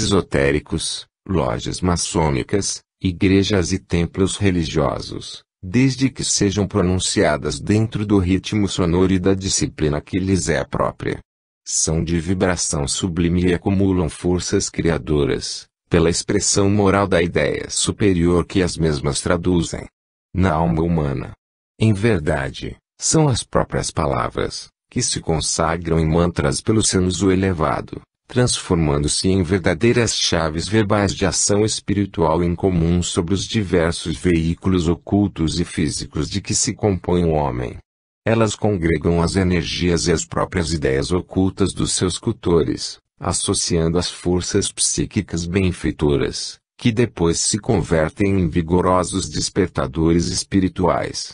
esotéricos, lojas maçônicas, igrejas e templos religiosos, desde que sejam pronunciadas dentro do ritmo sonoro e da disciplina que lhes é própria. São de vibração sublime e acumulam forças criadoras, pela expressão moral da ideia superior que as mesmas traduzem na alma humana. Em verdade, são as próprias palavras, que se consagram em mantras pelo seu uso elevado, transformando-se em verdadeiras chaves verbais de ação espiritual em comum sobre os diversos veículos ocultos e físicos de que se compõe o homem. Elas congregam as energias e as próprias ideias ocultas dos seus cultores, associando as forças psíquicas benfeitoras, que depois se convertem em vigorosos despertadores espirituais.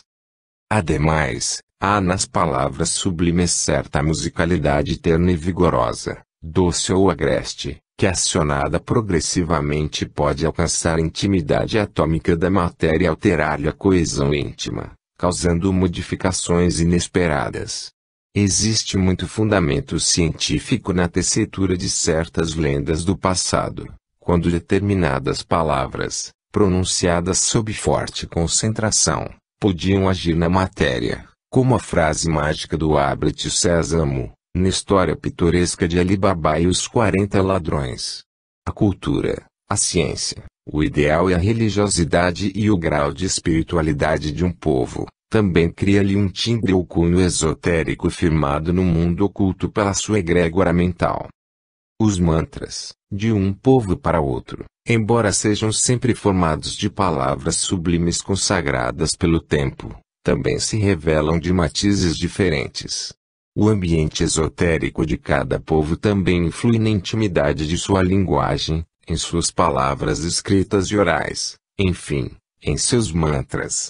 Ademais, há nas palavras sublimes certa musicalidade terna e vigorosa, doce ou agreste, que acionada progressivamente pode alcançar a intimidade atômica da matéria e alterar-lhe a coesão íntima, causando modificações inesperadas. Existe muito fundamento científico na tessitura de certas lendas do passado, quando determinadas palavras, pronunciadas sob forte concentração, podiam agir na matéria, como a frase mágica do Abre-te Sésamo, na história pitoresca de Ali Baba e os 40 ladrões. A cultura, a ciência, o ideal e a religiosidade e o grau de espiritualidade de um povo, também cria-lhe um timbre ou cunho esotérico firmado no mundo oculto pela sua egrégora mental. Os mantras, de um povo para outro, embora sejam sempre formados de palavras sublimes consagradas pelo tempo, também se revelam de matizes diferentes. O ambiente esotérico de cada povo também influi na intimidade de sua linguagem, em suas palavras escritas e orais, enfim, em seus mantras.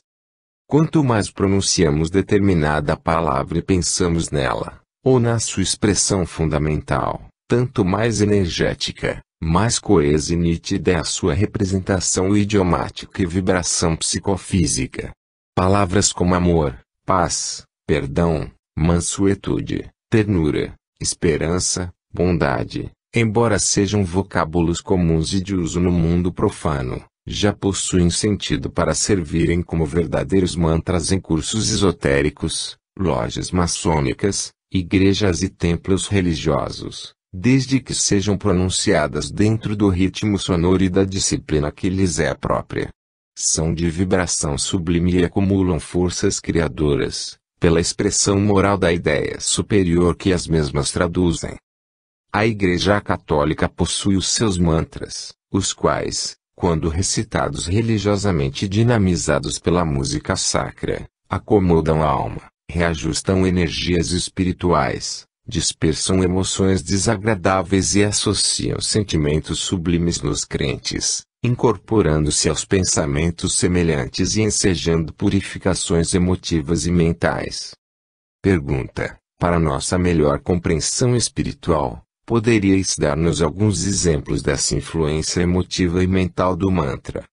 Quanto mais pronunciamos determinada palavra e pensamos nela, ou na sua expressão fundamental, tanto mais energética, mais coesa e nítida é a sua representação idiomática e vibração psicofísica. Palavras como amor, paz, perdão, mansuetude, ternura, esperança, bondade, embora sejam vocábulos comuns e de uso no mundo profano, já possuem sentido para servirem como verdadeiros mantras em cursos esotéricos, lojas maçônicas, igrejas e templos religiosos, desde que sejam pronunciadas dentro do ritmo sonoro e da disciplina que lhes é própria. São de vibração sublime e acumulam forças criadoras, pela expressão moral da ideia superior que as mesmas traduzem. A Igreja Católica possui os seus mantras, os quais, quando recitados religiosamente e dinamizados pela música sacra, acomodam a alma, reajustam energias espirituais, dispersam emoções desagradáveis e associam sentimentos sublimes nos crentes, incorporando-se aos pensamentos semelhantes e ensejando purificações emotivas e mentais. Pergunta: para nossa melhor compreensão espiritual, poderíeis dar-nos alguns exemplos dessa influência emotiva e mental do mantra?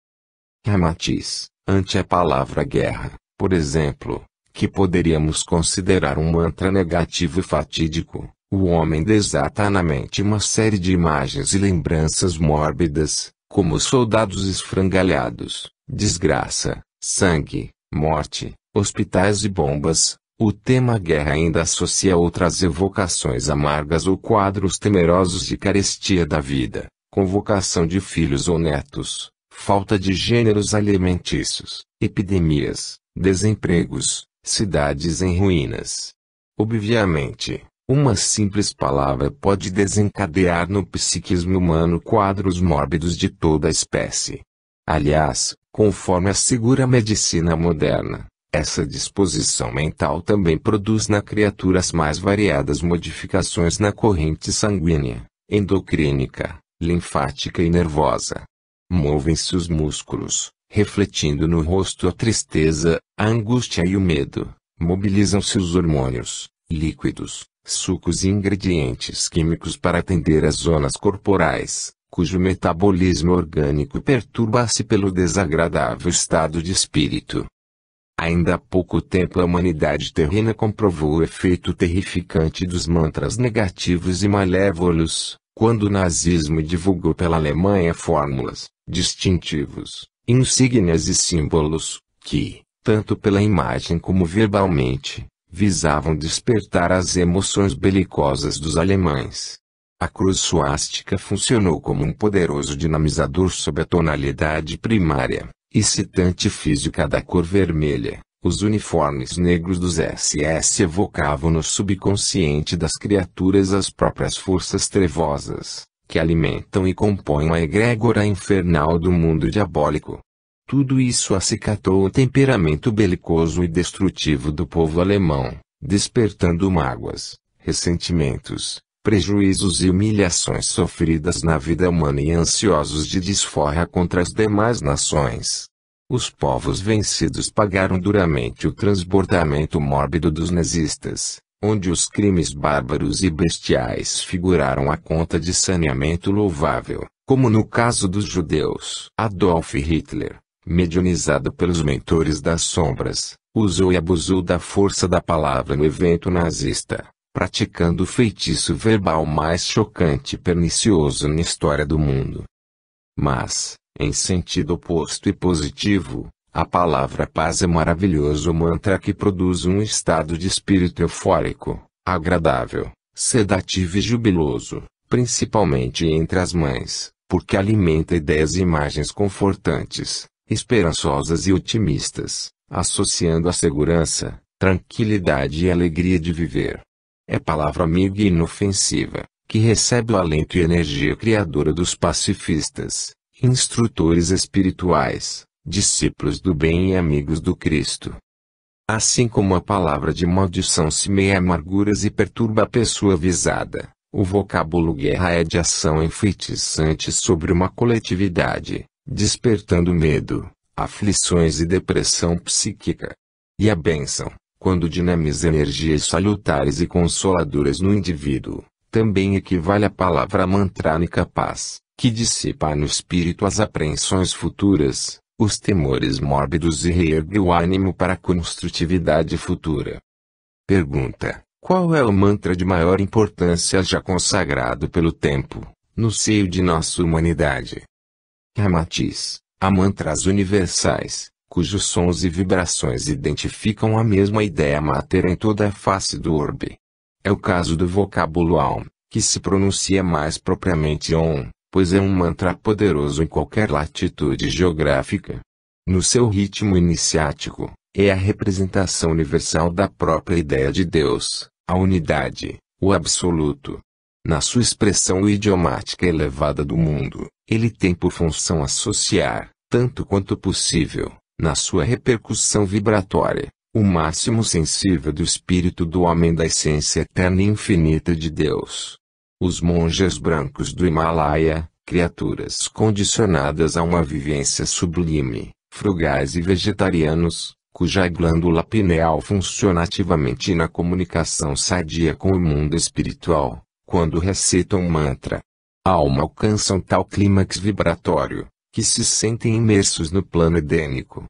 Ramatiz, ante a palavra guerra, por exemplo, que poderíamos considerar um mantra negativo e fatídico, o homem desata na mente uma série de imagens e lembranças mórbidas, como soldados esfrangalhados, desgraça, sangue, morte, hospitais e bombas. O tema guerra ainda associa outras evocações amargas ou quadros temerosos de carestia da vida, convocação de filhos ou netos, falta de gêneros alimentícios, epidemias, desempregos, cidades em ruínas. Obviamente, uma simples palavra pode desencadear no psiquismo humano quadros mórbidos de toda a espécie. Aliás, conforme assegura a medicina moderna, essa disposição mental também produz na criatura as mais variadas modificações na corrente sanguínea, endocrínica, linfática e nervosa. Movem-se os músculos, refletindo no rosto a tristeza, a angústia e o medo. Mobilizam-se os hormônios, líquidos, sucos e ingredientes químicos para atender as zonas corporais, cujo metabolismo orgânico perturba-se pelo desagradável estado de espírito. Ainda há pouco tempo a humanidade terrena comprovou o efeito terrificante dos mantras negativos e malévolos, Quando o nazismo divulgou pela Alemanha fórmulas, distintivos, insígnias e símbolos, que, tanto pela imagem como verbalmente, visavam despertar as emoções belicosas dos alemães. A cruz suástica funcionou como um poderoso dinamizador sob a tonalidade primária, excitante física da cor vermelha. Os uniformes negros dos SS evocavam no subconsciente das criaturas as próprias forças trevosas, que alimentam e compõem a egrégora infernal do mundo diabólico. Tudo isso acicatou o temperamento belicoso e destrutivo do povo alemão, despertando mágoas, ressentimentos, prejuízos e humilhações sofridas na vida humana e ansiosos de desforra contra as demais nações. Os povos vencidos pagaram duramente o transbordamento mórbido dos nazistas, onde os crimes bárbaros e bestiais figuraram a conta de saneamento louvável, como no caso dos judeus. Adolf Hitler, medianizado pelos mentores das sombras, usou e abusou da força da palavra no evento nazista, praticando o feitiço verbal mais chocante e pernicioso na história do mundo. Mas, em sentido oposto e positivo, a palavra paz é maravilhoso mantra que produz um estado de espírito eufórico, agradável, sedativo e jubiloso, principalmente entre as mães, porque alimenta ideias e imagens confortantes, esperançosas e otimistas, associando a segurança, tranquilidade e alegria de viver. É palavra amiga e inofensiva, que recebe o alento e energia criadora dos pacifistas, instrutores espirituais, discípulos do bem e amigos do Cristo. Assim como a palavra de maldição semeia amarguras e perturba a pessoa avisada, o vocábulo guerra é de ação enfeitiçante sobre uma coletividade, despertando medo, aflições e depressão psíquica. E a bênção, quando dinamiza energias salutares e consoladoras no indivíduo, também equivale à palavra mantrânica paz, que dissipa no espírito as apreensões futuras, os temores mórbidos e reergue o ânimo para a construtividade futura. Pergunta: qual é o mantra de maior importância já consagrado pelo tempo, no seio de nossa humanidade? Ramatiz: há mantras universais, cujos sons e vibrações identificam a mesma ideia mater em toda a face do orbe. É o caso do vocábulo Aum, que se pronuncia mais propriamente Om, pois é um mantra poderoso em qualquer latitude geográfica. No seu ritmo iniciático, é a representação universal da própria ideia de Deus, a unidade, o absoluto. Na sua expressão idiomática elevada do mundo, ele tem por função associar, tanto quanto possível, na sua repercussão vibratória, o máximo sensível do espírito do homem da essência eterna e infinita de Deus. Os monges brancos do Himalaia, criaturas condicionadas a uma vivência sublime, frugais e vegetarianos, cuja glândula pineal funciona ativamente na comunicação sadia com o mundo espiritual, quando recitam um mantra, alma alcançam tal clímax vibratório, que se sentem imersos no plano edênico.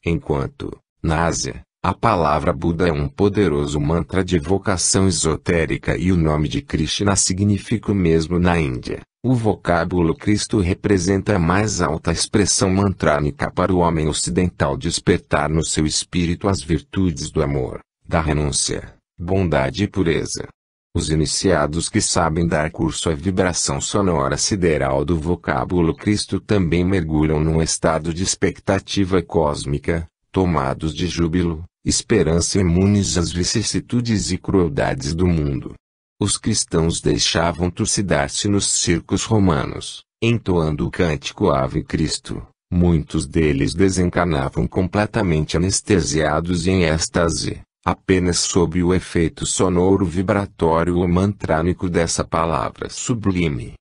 Enquanto, na Ásia, a palavra Buda é um poderoso mantra de evocação esotérica e o nome de Krishna significa o mesmo na Índia, o vocábulo Cristo representa a mais alta expressão mantrânica para o homem ocidental despertar no seu espírito as virtudes do amor, da renúncia, bondade e pureza. Os iniciados que sabem dar curso à vibração sonora sideral do vocábulo Cristo também mergulham num estado de expectativa cósmica, tomados de júbilo, esperança e imunes às vicissitudes e crueldades do mundo. Os cristãos deixavam trucidar-se nos circos romanos, entoando o cântico Ave Cristo. Muitos deles desencarnavam completamente anestesiados e em êxtase, apenas sob o efeito sonoro vibratório ou mantrânico dessa palavra sublime.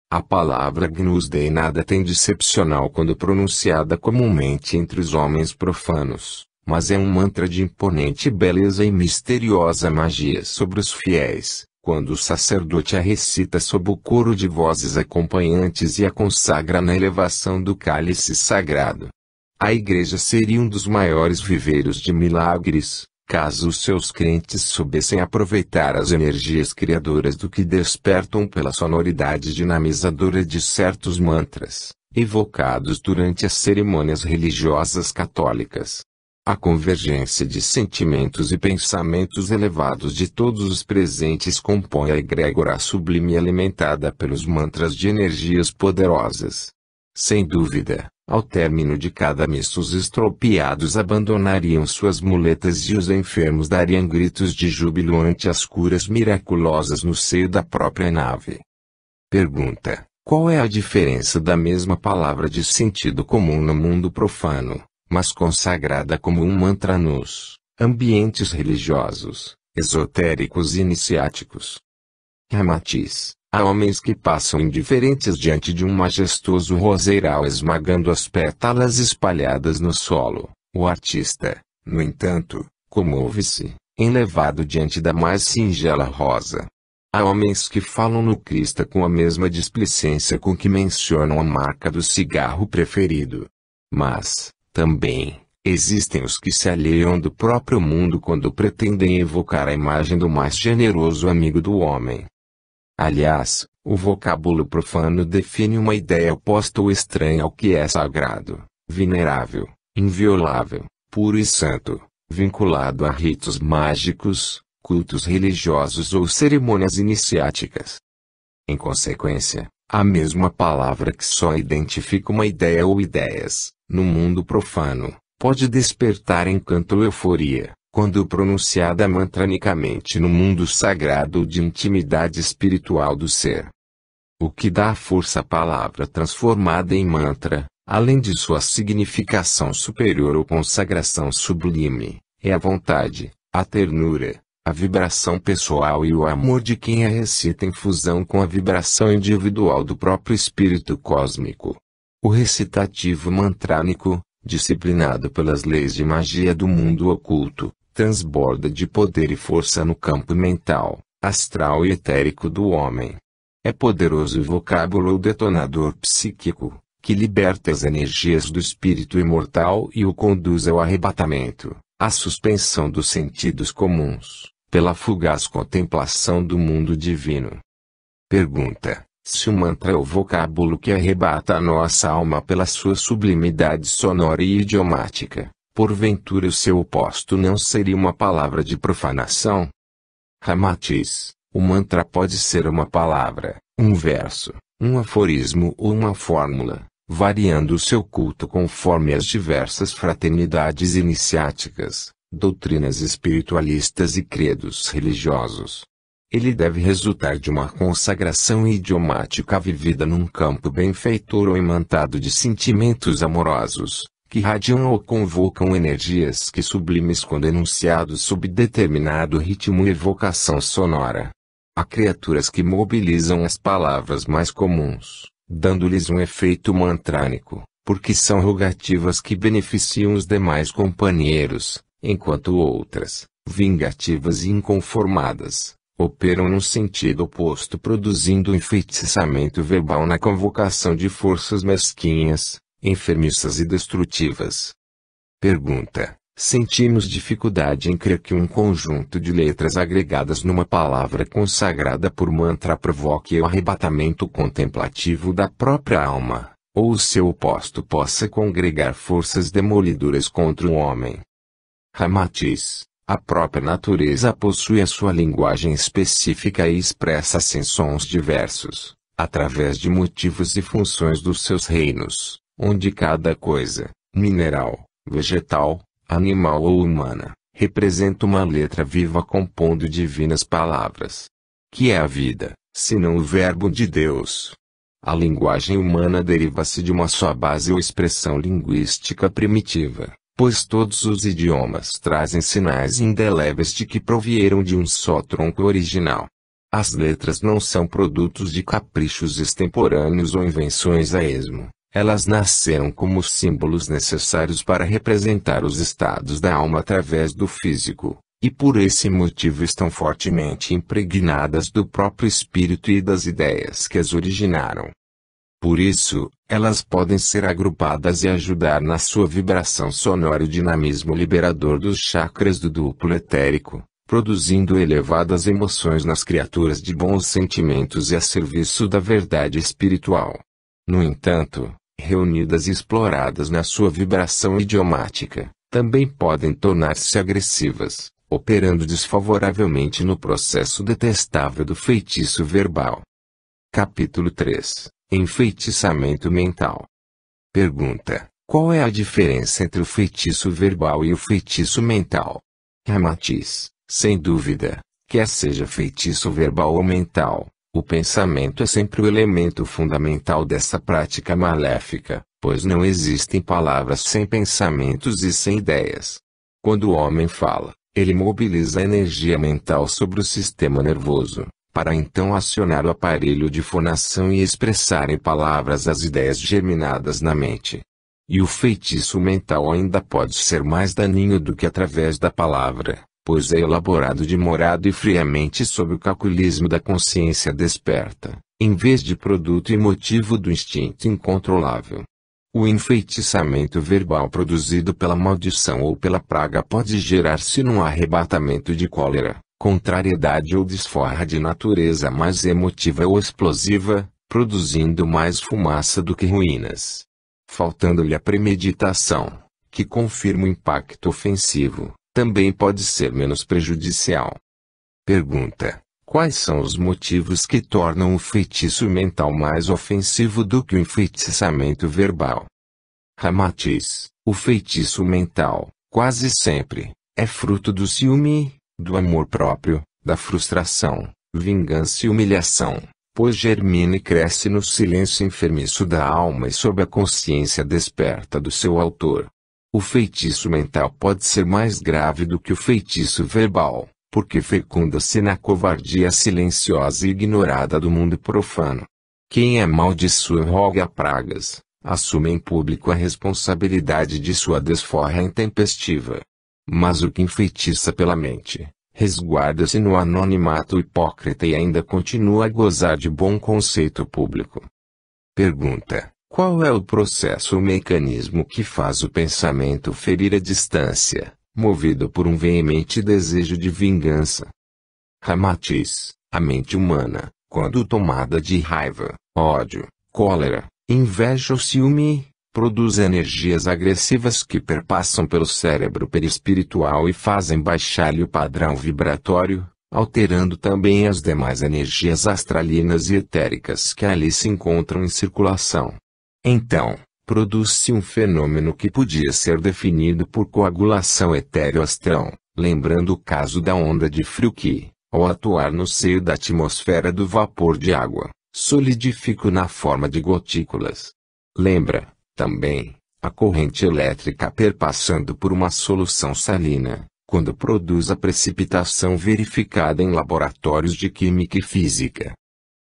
A palavra Gnus Dei nada tem de excepcional quando pronunciada comumente entre os homens profanos, mas é um mantra de imponente beleza e misteriosa magia sobre os fiéis, quando o sacerdote a recita sob o coro de vozes acompanhantes e a consagra na elevação do cálice sagrado. A Igreja seria um dos maiores viveiros de milagres, Caso os seus crentes soubessem aproveitar as energias criadoras do que despertam pela sonoridade dinamizadora de certos mantras, evocados durante as cerimônias religiosas católicas. A convergência de sentimentos e pensamentos elevados de todos os presentes compõe a egrégora sublime alimentada pelos mantras de energias poderosas. Sem dúvida, ao término de cada missa os estropiados abandonariam suas muletas e os enfermos dariam gritos de júbilo ante as curas miraculosas no seio da própria nave. Pergunta: qual é a diferença da mesma palavra de sentido comum no mundo profano, mas consagrada como um mantra nos ambientes religiosos, esotéricos e iniciáticos? Ramatiz: há homens que passam indiferentes diante de um majestoso roseiral esmagando as pétalas espalhadas no solo. O artista, no entanto, comove-se, enlevado diante da mais singela rosa. Há homens que falam no Cristo com a mesma displicência com que mencionam a marca do cigarro preferido. Mas, também, existem os que se alheiam do próprio mundo quando pretendem evocar a imagem do mais generoso amigo do homem. Aliás, o vocábulo profano define uma ideia oposta ou estranha ao que é sagrado, venerável, inviolável, puro e santo, vinculado a ritos mágicos, cultos religiosos ou cerimônias iniciáticas. Em consequência, a mesma palavra que só identifica uma ideia ou ideias, no mundo profano, pode despertar encanto ou euforia, quando pronunciada mantranicamente no mundo sagrado de intimidade espiritual do ser. O que dá força à palavra transformada em mantra, além de sua significação superior ou consagração sublime, é a vontade, a ternura, a vibração pessoal e o amor de quem a recita em fusão com a vibração individual do próprio espírito cósmico. O recitativo mantrânico, disciplinado pelas leis de magia do mundo oculto, transborda de poder e força no campo mental, astral e etérico do homem. É poderoso vocábulo ou detonador psíquico, que liberta as energias do espírito imortal e o conduz ao arrebatamento, à suspensão dos sentidos comuns, pela fugaz contemplação do mundo divino. Pergunta: se o mantra é o vocábulo que arrebata a nossa alma pela sua sublimidade sonora e idiomática, porventura o seu oposto não seria uma palavra de profanação? Ramatiz: o mantra pode ser uma palavra, um verso, um aforismo ou uma fórmula, variando o seu culto conforme as diversas fraternidades iniciáticas, doutrinas espiritualistas e credos religiosos. Ele deve resultar de uma consagração idiomática vivida num campo benfeitor ou imantado de sentimentos amorosos, que radiam ou convocam energias que sublimes quando enunciados sob determinado ritmo e evocação sonora. Há criaturas que mobilizam as palavras mais comuns, dando-lhes um efeito mantrânico, porque são rogativas que beneficiam os demais companheiros, enquanto outras, vingativas e inconformadas, operam no sentido oposto produzindo um enfeitiçamento verbal na convocação de forças mesquinhas, enfermiças e destrutivas. Pergunta: sentimos dificuldade em crer que um conjunto de letras agregadas numa palavra consagrada por mantra provoque o arrebatamento contemplativo da própria alma, ou o seu oposto possa congregar forças demolidoras contra o homem. Ramatiz: a própria natureza possui a sua linguagem específica e expressa-se em sons diversos, através de motivos e funções dos seus reinos, onde cada coisa, mineral, vegetal, animal ou humana, representa uma letra viva compondo divinas palavras. Que é a vida, senão o Verbo de Deus? A linguagem humana deriva-se de uma só base ou expressão linguística primitiva, pois todos os idiomas trazem sinais indeléveis de que provieram de um só tronco original. As letras não são produtos de caprichos extemporâneos ou invenções a esmo. Elas nasceram como símbolos necessários para representar os estados da alma através do físico, e por esse motivo estão fortemente impregnadas do próprio espírito e das ideias que as originaram. Por isso, elas podem ser agrupadas e ajudar na sua vibração sonora e o dinamismo liberador dos chakras do duplo etérico, produzindo elevadas emoções nas criaturas de bons sentimentos e a serviço da verdade espiritual. No entanto, reunidas e exploradas na sua vibração idiomática, também podem tornar-se agressivas, operando desfavoravelmente no processo detestável do feitiço verbal. Capítulo 3. Enfeitiçamento mental. Pergunta: qual é a diferença entre o feitiço verbal e o feitiço mental? Ramatiz: sem dúvida, quer seja feitiço verbal ou mental, o pensamento é sempre o elemento fundamental dessa prática maléfica, pois não existem palavras sem pensamentos e sem ideias. Quando o homem fala, ele mobiliza a energia mental sobre o sistema nervoso, para então acionar o aparelho de fonação e expressar em palavras as ideias germinadas na mente. E o feitiço mental ainda pode ser mais daninho do que através da palavra, pois é elaborado demorado e friamente sob o calculismo da consciência desperta, em vez de produto e motivo do instinto incontrolável. O enfeitiçamento verbal produzido pela maldição ou pela praga pode gerar-se num arrebatamento de cólera, contrariedade ou desforra de natureza mais emotiva ou explosiva, produzindo mais fumaça do que ruínas. Faltando-lhe a premeditação, que confirma o impacto ofensivo, também pode ser menos prejudicial. Pergunta: quais são os motivos que tornam o feitiço mental mais ofensivo do que o enfeitiçamento verbal? Ramatiz: o feitiço mental, quase sempre, é fruto do ciúme, do amor próprio, da frustração, vingança e humilhação, pois germina e cresce no silêncio enfermiço da alma e sob a consciência desperta do seu autor. O feitiço mental pode ser mais grave do que o feitiço verbal, porque fecunda-se na covardia silenciosa e ignorada do mundo profano. Quem amaldiçoa e roga pragas, assume em público a responsabilidade de sua desforra intempestiva. Mas o que enfeitiça pela mente, resguarda-se no anonimato hipócrita e ainda continua a gozar de bom conceito público. Pergunta: qual é o processo ou mecanismo que faz o pensamento ferir a distância, movido por um veemente desejo de vingança? Ramatiz: a mente humana, quando tomada de raiva, ódio, cólera, inveja ou ciúme, produz energias agressivas que perpassam pelo cérebro perispiritual e fazem baixar-lhe o padrão vibratório, alterando também as demais energias astralinas e etéricas que ali se encontram em circulação. Então, produz-se um fenômeno que podia ser definido por coagulação etéreo-astral, lembrando o caso da onda de frio que, ao atuar no seio da atmosfera do vapor de água, solidifica na forma de gotículas. Lembra, também, a corrente elétrica perpassando por uma solução salina, quando produz a precipitação verificada em laboratórios de química e física.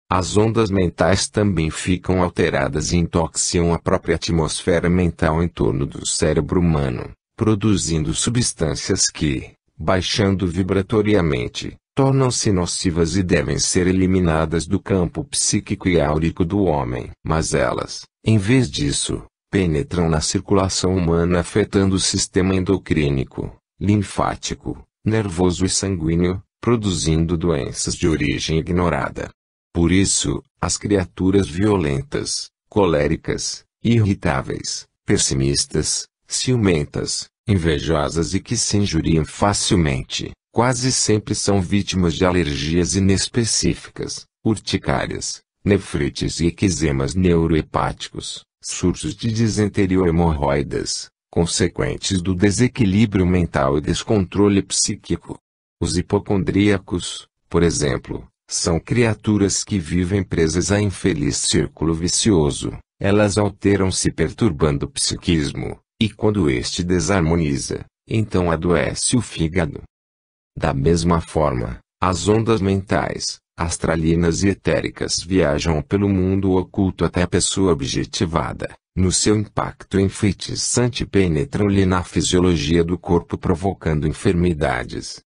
As ondas mentais também ficam alteradas e intoxicam a própria atmosfera mental em torno do cérebro humano, produzindo substâncias que, baixando vibratoriamente, tornam-se nocivas e devem ser eliminadas do campo psíquico e áurico do homem. Mas elas, em vez disso, penetram na circulação humana afetando o sistema endocrínico, linfático, nervoso e sanguíneo, produzindo doenças de origem ignorada. Por isso, as criaturas violentas, coléricas, irritáveis, pessimistas, ciumentas, invejosas e que se injuriam facilmente, quase sempre são vítimas de alergias inespecíficas, urticárias, nefrites e eczemas neurohepáticos, surtos de disenteria ou hemorroidas, consequentes do desequilíbrio mental e descontrole psíquico. Os hipocondríacos, por exemplo, são criaturas que vivem presas a infeliz círculo vicioso. Elas alteram-se perturbando o psiquismo, e quando este desarmoniza, então adoece o fígado. Da mesma forma, as ondas mentais, astralinas e etéricas viajam pelo mundo oculto até a pessoa objetivada. No seu impacto enfeitiçante penetram-lhe na fisiologia do corpo provocando enfermidades.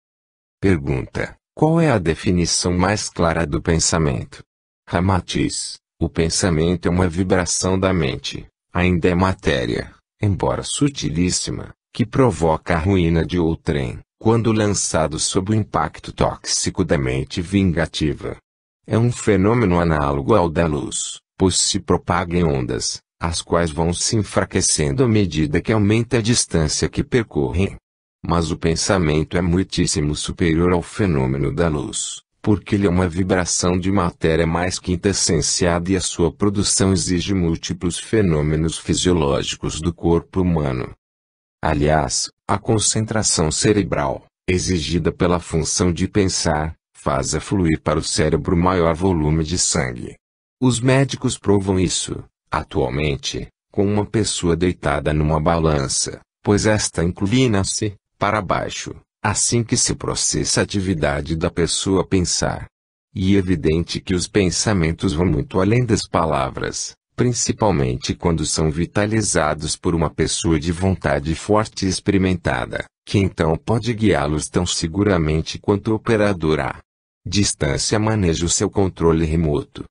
Pergunta: qual é a definição mais clara do pensamento? Ramatiz: O pensamento é uma vibração da mente, ainda é matéria, embora sutilíssima, que provoca a ruína de outrem, quando lançado sob o impacto tóxico da mente vingativa. É um fenômeno análogo ao da luz, pois se propaga em ondas, as quais vão se enfraquecendo à medida que aumenta a distância que percorrem. Mas o pensamento é muitíssimo superior ao fenômeno da luz, porque ele é uma vibração de matéria mais quintessenciada e a sua produção exige múltiplos fenômenos fisiológicos do corpo humano. Aliás, a concentração cerebral, exigida pela função de pensar, faz afluir para o cérebro maior volume de sangue. Os médicos provam isso, atualmente, com uma pessoa deitada numa balança, pois esta inclina-se para baixo, assim que se processa a atividade da pessoa pensar. E é evidente que os pensamentos vão muito além das palavras, principalmente quando são vitalizados por uma pessoa de vontade forte e experimentada, que então pode guiá-los tão seguramente quanto o operador à distância maneja o seu controle remoto.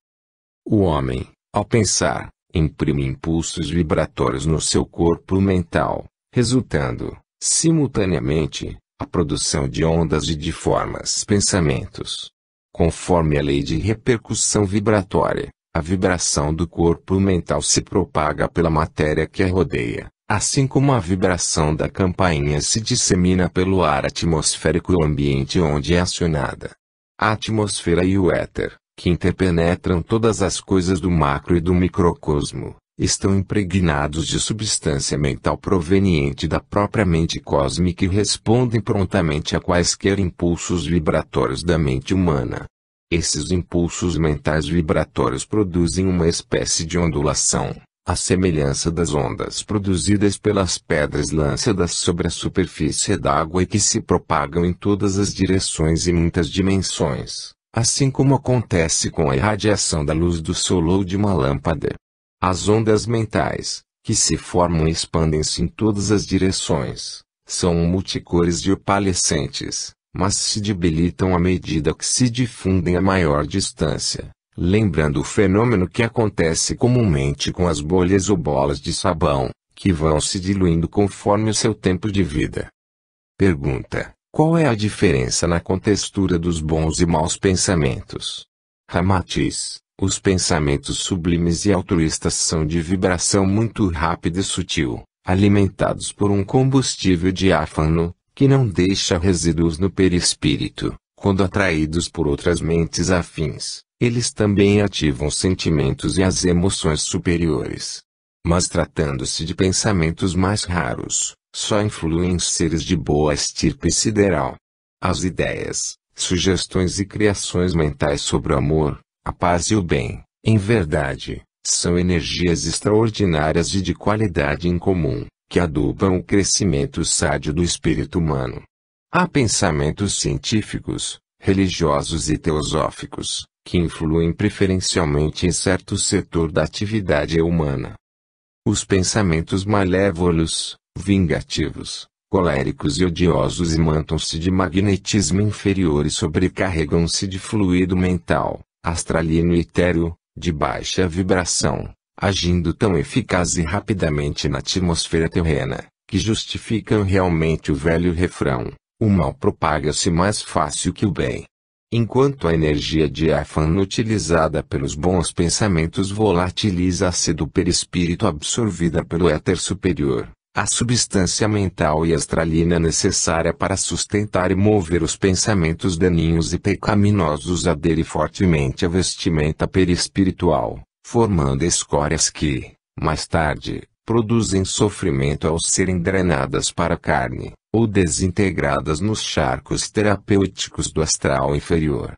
O homem, ao pensar, imprime impulsos vibratórios no seu corpo mental, resultando, simultaneamente, a produção de ondas e de formas pensamentos. Conforme a lei de repercussão vibratória, a vibração do corpo mental se propaga pela matéria que a rodeia, assim como a vibração da campainha se dissemina pelo ar atmosférico e o ambiente onde é acionada. A atmosfera e o éter, que interpenetram todas as coisas do macro e do microcosmo, estão impregnados de substância mental proveniente da própria mente cósmica e respondem prontamente a quaisquer impulsos vibratórios da mente humana. Esses impulsos mentais vibratórios produzem uma espécie de ondulação, à semelhança das ondas produzidas pelas pedras lançadas sobre a superfície da água e que se propagam em todas as direções e muitas dimensões, assim como acontece com a irradiação da luz do sol ou de uma lâmpada. As ondas mentais, que se formam e expandem-se em todas as direções, são multicores e opalescentes, mas se debilitam à medida que se difundem a maior distância, lembrando o fenômeno que acontece comumente com as bolhas ou bolas de sabão, que vão se diluindo conforme o seu tempo de vida. Pergunta: qual é a diferença na contextura dos bons e maus pensamentos? Ramatiz: os pensamentos sublimes e altruístas são de vibração muito rápida e sutil, alimentados por um combustível diáfano, que não deixa resíduos no perispírito. Quando atraídos por outras mentes afins, eles também ativam sentimentos e as emoções superiores. Mas tratando-se de pensamentos mais raros, só influem em seres de boa estirpe sideral. As ideias, sugestões e criações mentais sobre o amor, a paz e o bem, em verdade, são energias extraordinárias e de qualidade incomum, que adubam o crescimento sádio do espírito humano. Há pensamentos científicos, religiosos e teosóficos, que influem preferencialmente em certo setor da atividade humana. Os pensamentos malévolos, vingativos, coléricos e odiosos imantam-se de magnetismo inferior e sobrecarregam-se de fluido mental, astralino e etéreo, de baixa vibração, agindo tão eficaz e rapidamente na atmosfera terrena, que justificam realmente o velho refrão: o mal propaga-se mais fácil que o bem. Enquanto a energia diáfana utilizada pelos bons pensamentos volatiliza-se do perispírito absorvida pelo éter superior, a substância mental e astralina necessária para sustentar e mover os pensamentos daninhos e pecaminosos adere fortemente à vestimenta perispiritual, formando escórias que, mais tarde, produzem sofrimento ao serem drenadas para a carne, ou desintegradas nos charcos terapêuticos do astral inferior.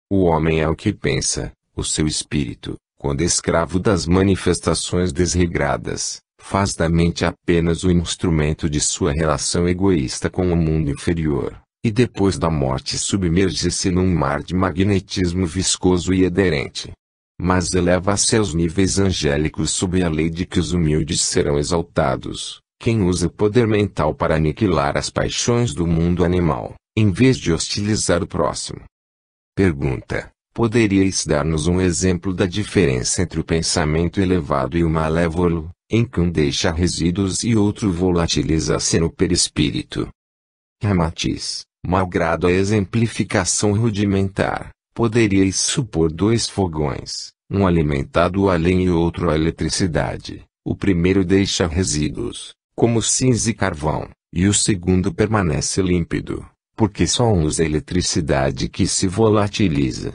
O homem é o que pensa, o seu espírito, quando escravo das manifestações desregradas, faz da mente apenas o instrumento de sua relação egoísta com o mundo inferior, e depois da morte submerge-se num mar de magnetismo viscoso e aderente. Mas eleva-se aos níveis angélicos sob a lei de que os humildes serão exaltados, quem usa o poder mental para aniquilar as paixões do mundo animal, em vez de hostilizar o próximo. Pergunta: poderíeis dar-nos um exemplo da diferença entre o pensamento elevado e o malévolo, em que um deixa resíduos e outro volatiliza-se no perispírito? Ramatiz, malgrado a exemplificação rudimentar, poderíeis supor dois fogões, um alimentado a lenha e outro a eletricidade. O primeiro deixa resíduos, como cinza e carvão, e o segundo permanece límpido, porque só um usa eletricidade que se volatiliza.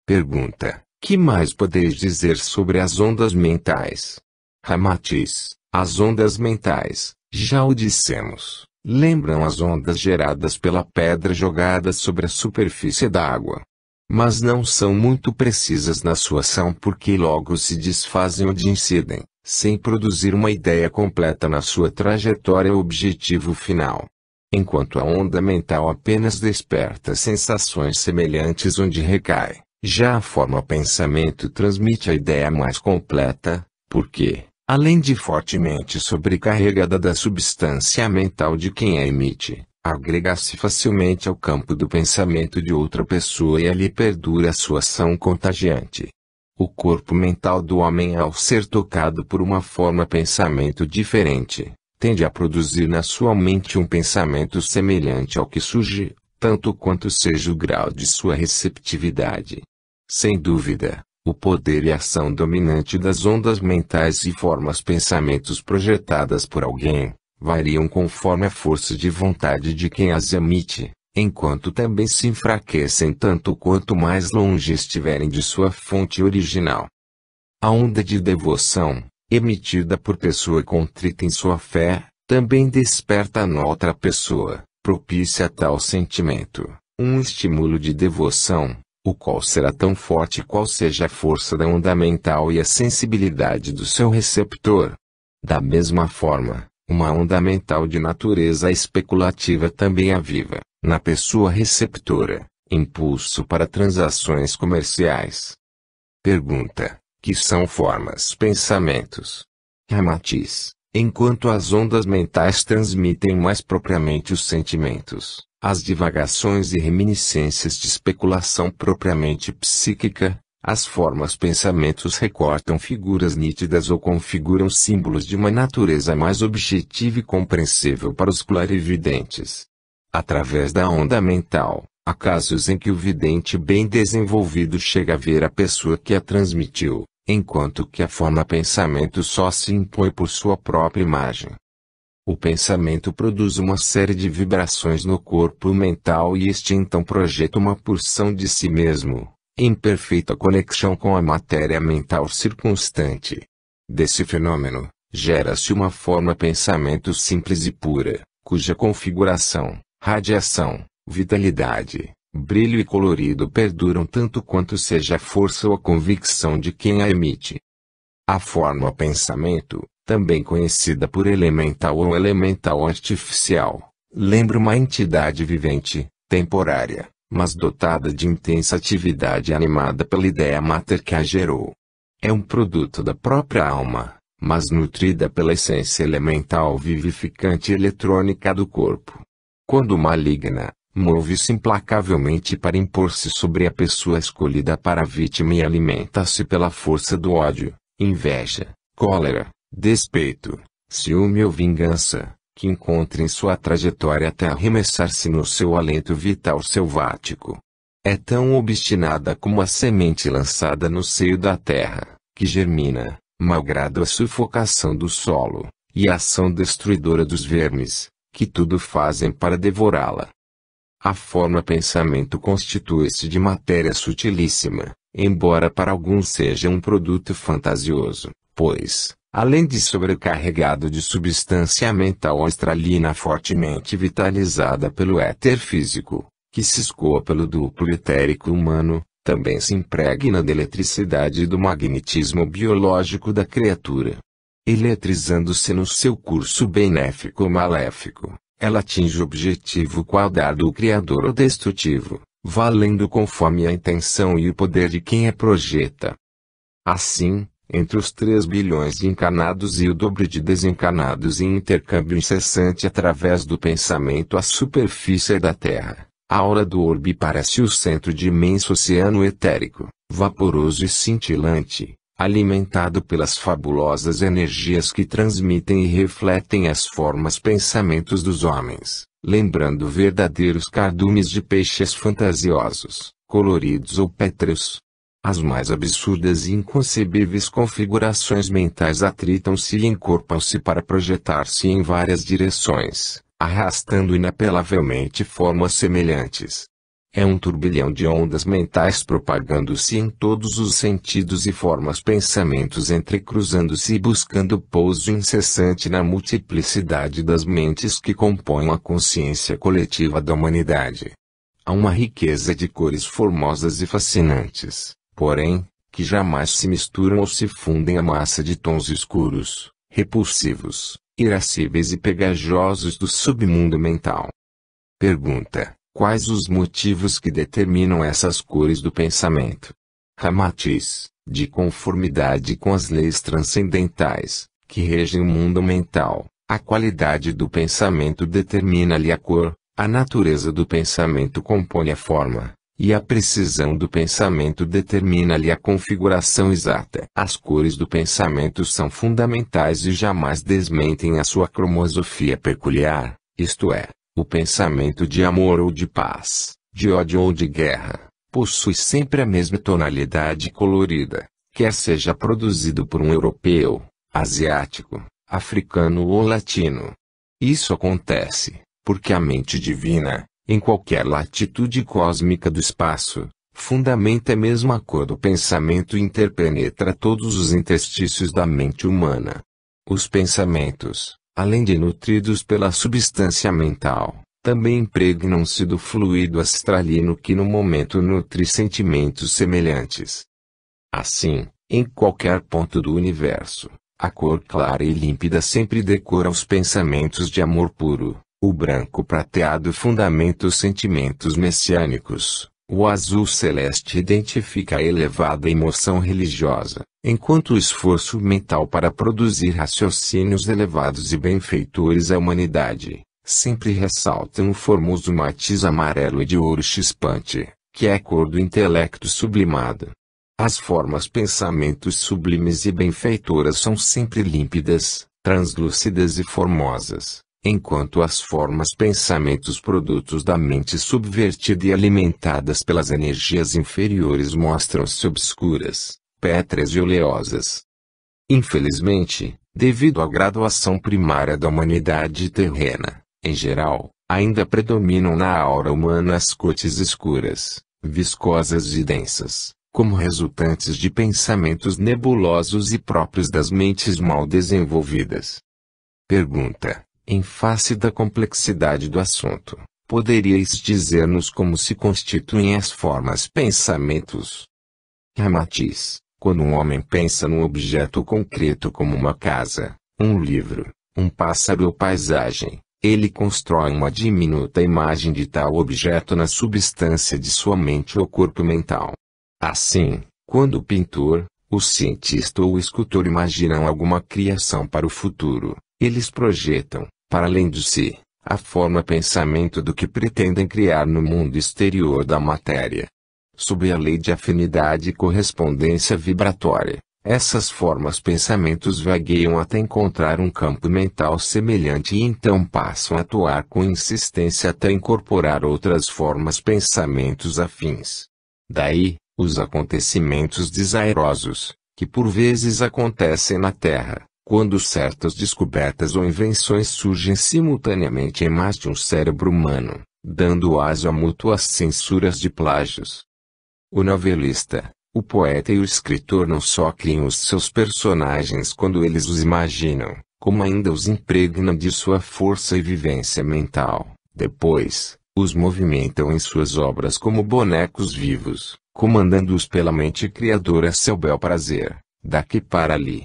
Pergunta: que mais podeis dizer sobre as ondas mentais? Ramatiz: as ondas mentais, já o dissemos, lembram as ondas geradas pela pedra jogada sobre a superfície da água. Mas não são muito precisas na sua ação porque logo se desfazem onde incidem, sem produzir uma ideia completa na sua trajetória objetivo final. Enquanto a onda mental apenas desperta sensações semelhantes onde recai, já a forma pensamento transmite a ideia mais completa, porque, além de fortemente sobrecarregada da substância mental de quem a emite, agrega-se facilmente ao campo do pensamento de outra pessoa e ali perdura a sua ação contagiante. O corpo mental do homem, ao ser tocado por uma forma pensamento diferente, tende a produzir na sua mente um pensamento semelhante ao que surge, tanto quanto seja o grau de sua receptividade. Sem dúvida, o poder e a ação dominante das ondas mentais e formas pensamentos projetadas por alguém, variam conforme a força de vontade de quem as emite, enquanto também se enfraquecem tanto quanto mais longe estiverem de sua fonte original. A onda de devoção, emitida por pessoa contrita em sua fé, também desperta na outra pessoa, propícia a tal sentimento, um estímulo de devoção, o qual será tão forte qual seja a força da onda mental e a sensibilidade do seu receptor. Da mesma forma, uma onda mental de natureza especulativa também aviva, na pessoa receptora, impulso para transações comerciais. Pergunta: que são formas pensamentos? Ramatiz: enquanto as ondas mentais transmitem mais propriamente os sentimentos, as divagações e reminiscências de especulação propriamente psíquica, as formas pensamentos recortam figuras nítidas ou configuram símbolos de uma natureza mais objetiva e compreensível para os clarividentes. Através da onda mental, há casos em que o vidente bem desenvolvido chega a ver a pessoa que a transmitiu, enquanto que a forma pensamento só se impõe por sua própria imagem. O pensamento produz uma série de vibrações no corpo mental e este então projeta uma porção de si mesmo, em perfeita conexão com a matéria mental circunstante. Desse fenômeno, gera-se uma forma pensamento simples e pura, cuja configuração, radiação, vitalidade, brilho e colorido perduram tanto quanto seja a força ou a convicção de quem a emite. A forma pensamento, também conhecida por elemental ou elemental artificial, lembra uma entidade vivente, temporária, mas dotada de intensa atividade animada pela ideia mater que a gerou. É um produto da própria alma, mas nutrida pela essência elemental vivificante eletrônica do corpo. Quando maligna, move-se implacavelmente para impor-se sobre a pessoa escolhida para a vítima e alimenta-se pela força do ódio, inveja, cólera, despeito, ciúme ou vingança, que encontra em sua trajetória até arremessar-se no seu alento vital selvático. É tão obstinada como a semente lançada no seio da terra, que germina, malgrado a sufocação do solo, e a ação destruidora dos vermes, que tudo fazem para devorá-la. A forma pensamento constitui-se de matéria sutilíssima, embora para alguns seja um produto fantasioso, pois, além de sobrecarregado de substância mental astralina fortemente vitalizada pelo éter físico, que se escoa pelo duplo etérico humano, também se impregna da eletricidade e do magnetismo biológico da criatura. Eletrizando-se no seu curso benéfico ou maléfico, ela atinge o objetivo qual dardo o Criador ou destrutivo, valendo conforme a intenção e o poder de quem a projeta. Assim, entre os 3 bilhões de encarnados e o dobro de desencarnados em intercâmbio incessante através do pensamento à superfície da Terra, A aura do orbe parece o centro de imenso oceano etérico, vaporoso e cintilante, alimentado pelas fabulosas energias que transmitem e refletem as formas pensamentos dos homens, lembrando verdadeiros cardumes de peixes fantasiosos, coloridos ou pétreos. As mais absurdas e inconcebíveis configurações mentais atritam-se e encorpam-se para projetar-se em várias direções, arrastando inapelavelmente formas semelhantes. É um turbilhão de ondas mentais propagando-se em todos os sentidos e formas pensamentos entrecruzando-se e buscando pouso incessante na multiplicidade das mentes que compõem a consciência coletiva da humanidade. Há uma riqueza de cores formosas e fascinantes, porém, que jamais se misturam ou se fundem à massa de tons escuros, repulsivos, irascíveis e pegajosos do submundo mental. Pergunta: quais os motivos que determinam essas cores do pensamento? Ramatiz: de conformidade com as leis transcendentais, que regem o mundo mental, a qualidade do pensamento determina-lhe a cor, a natureza do pensamento compõe a forma, e a precisão do pensamento determina-lhe a configuração exata. As cores do pensamento são fundamentais e jamais desmentem a sua cromosofia peculiar, isto é, o pensamento de amor ou de paz, de ódio ou de guerra, possui sempre a mesma tonalidade colorida, quer seja produzido por um europeu, asiático, africano ou latino. Isso acontece porque a mente divina, em qualquer latitude cósmica do espaço, fundamenta a mesma cor do pensamento e interpenetra todos os interstícios da mente humana. Os pensamentos, além de nutridos pela substância mental, também impregnam-se do fluido astralino que no momento nutre sentimentos semelhantes. Assim, em qualquer ponto do universo, a cor clara e límpida sempre decora os pensamentos de amor puro. O branco prateado fundamenta os sentimentos messiânicos, o azul celeste identifica a elevada emoção religiosa, enquanto o esforço mental para produzir raciocínios elevados e benfeitores à humanidade, sempre ressalta um formoso matiz amarelo e de ouro chispante, que é a cor do intelecto sublimado. As formas pensamentos sublimes e benfeitoras são sempre límpidas, translúcidas e formosas, enquanto as formas pensamentos produtos da mente subvertida e alimentadas pelas energias inferiores mostram-se obscuras, pétreas e oleosas. Infelizmente, devido à graduação primária da humanidade terrena, em geral, ainda predominam na aura humana as cores escuras, viscosas e densas, como resultantes de pensamentos nebulosos e próprios das mentes mal desenvolvidas. Pergunta: em face da complexidade do assunto, poderíeis dizer-nos como se constituem as formas pensamentos? Ramatiz: quando um homem pensa num objeto concreto como uma casa, um livro, um pássaro ou paisagem, ele constrói uma diminuta imagem de tal objeto na substância de sua mente ou corpo mental. Assim, quando o pintor, o cientista ou o escultor imaginam alguma criação para o futuro, eles projetam, para além de si, a forma pensamento do que pretendem criar no mundo exterior da matéria. Sob a lei de afinidade e correspondência vibratória, essas formas pensamentos vagueiam até encontrar um campo mental semelhante e então passam a atuar com insistência até incorporar outras formas pensamentos afins. Daí, os acontecimentos desairosos, que por vezes acontecem na Terra, quando certas descobertas ou invenções surgem simultaneamente em mais de um cérebro humano, dando aso a mútuas censuras de plágios. O novelista, o poeta e o escritor não só criam os seus personagens quando eles os imaginam, como ainda os impregnam de sua força e vivência mental. Depois, os movimentam em suas obras como bonecos vivos, comandando-os pela mente criadora a seu bel prazer, daqui para ali.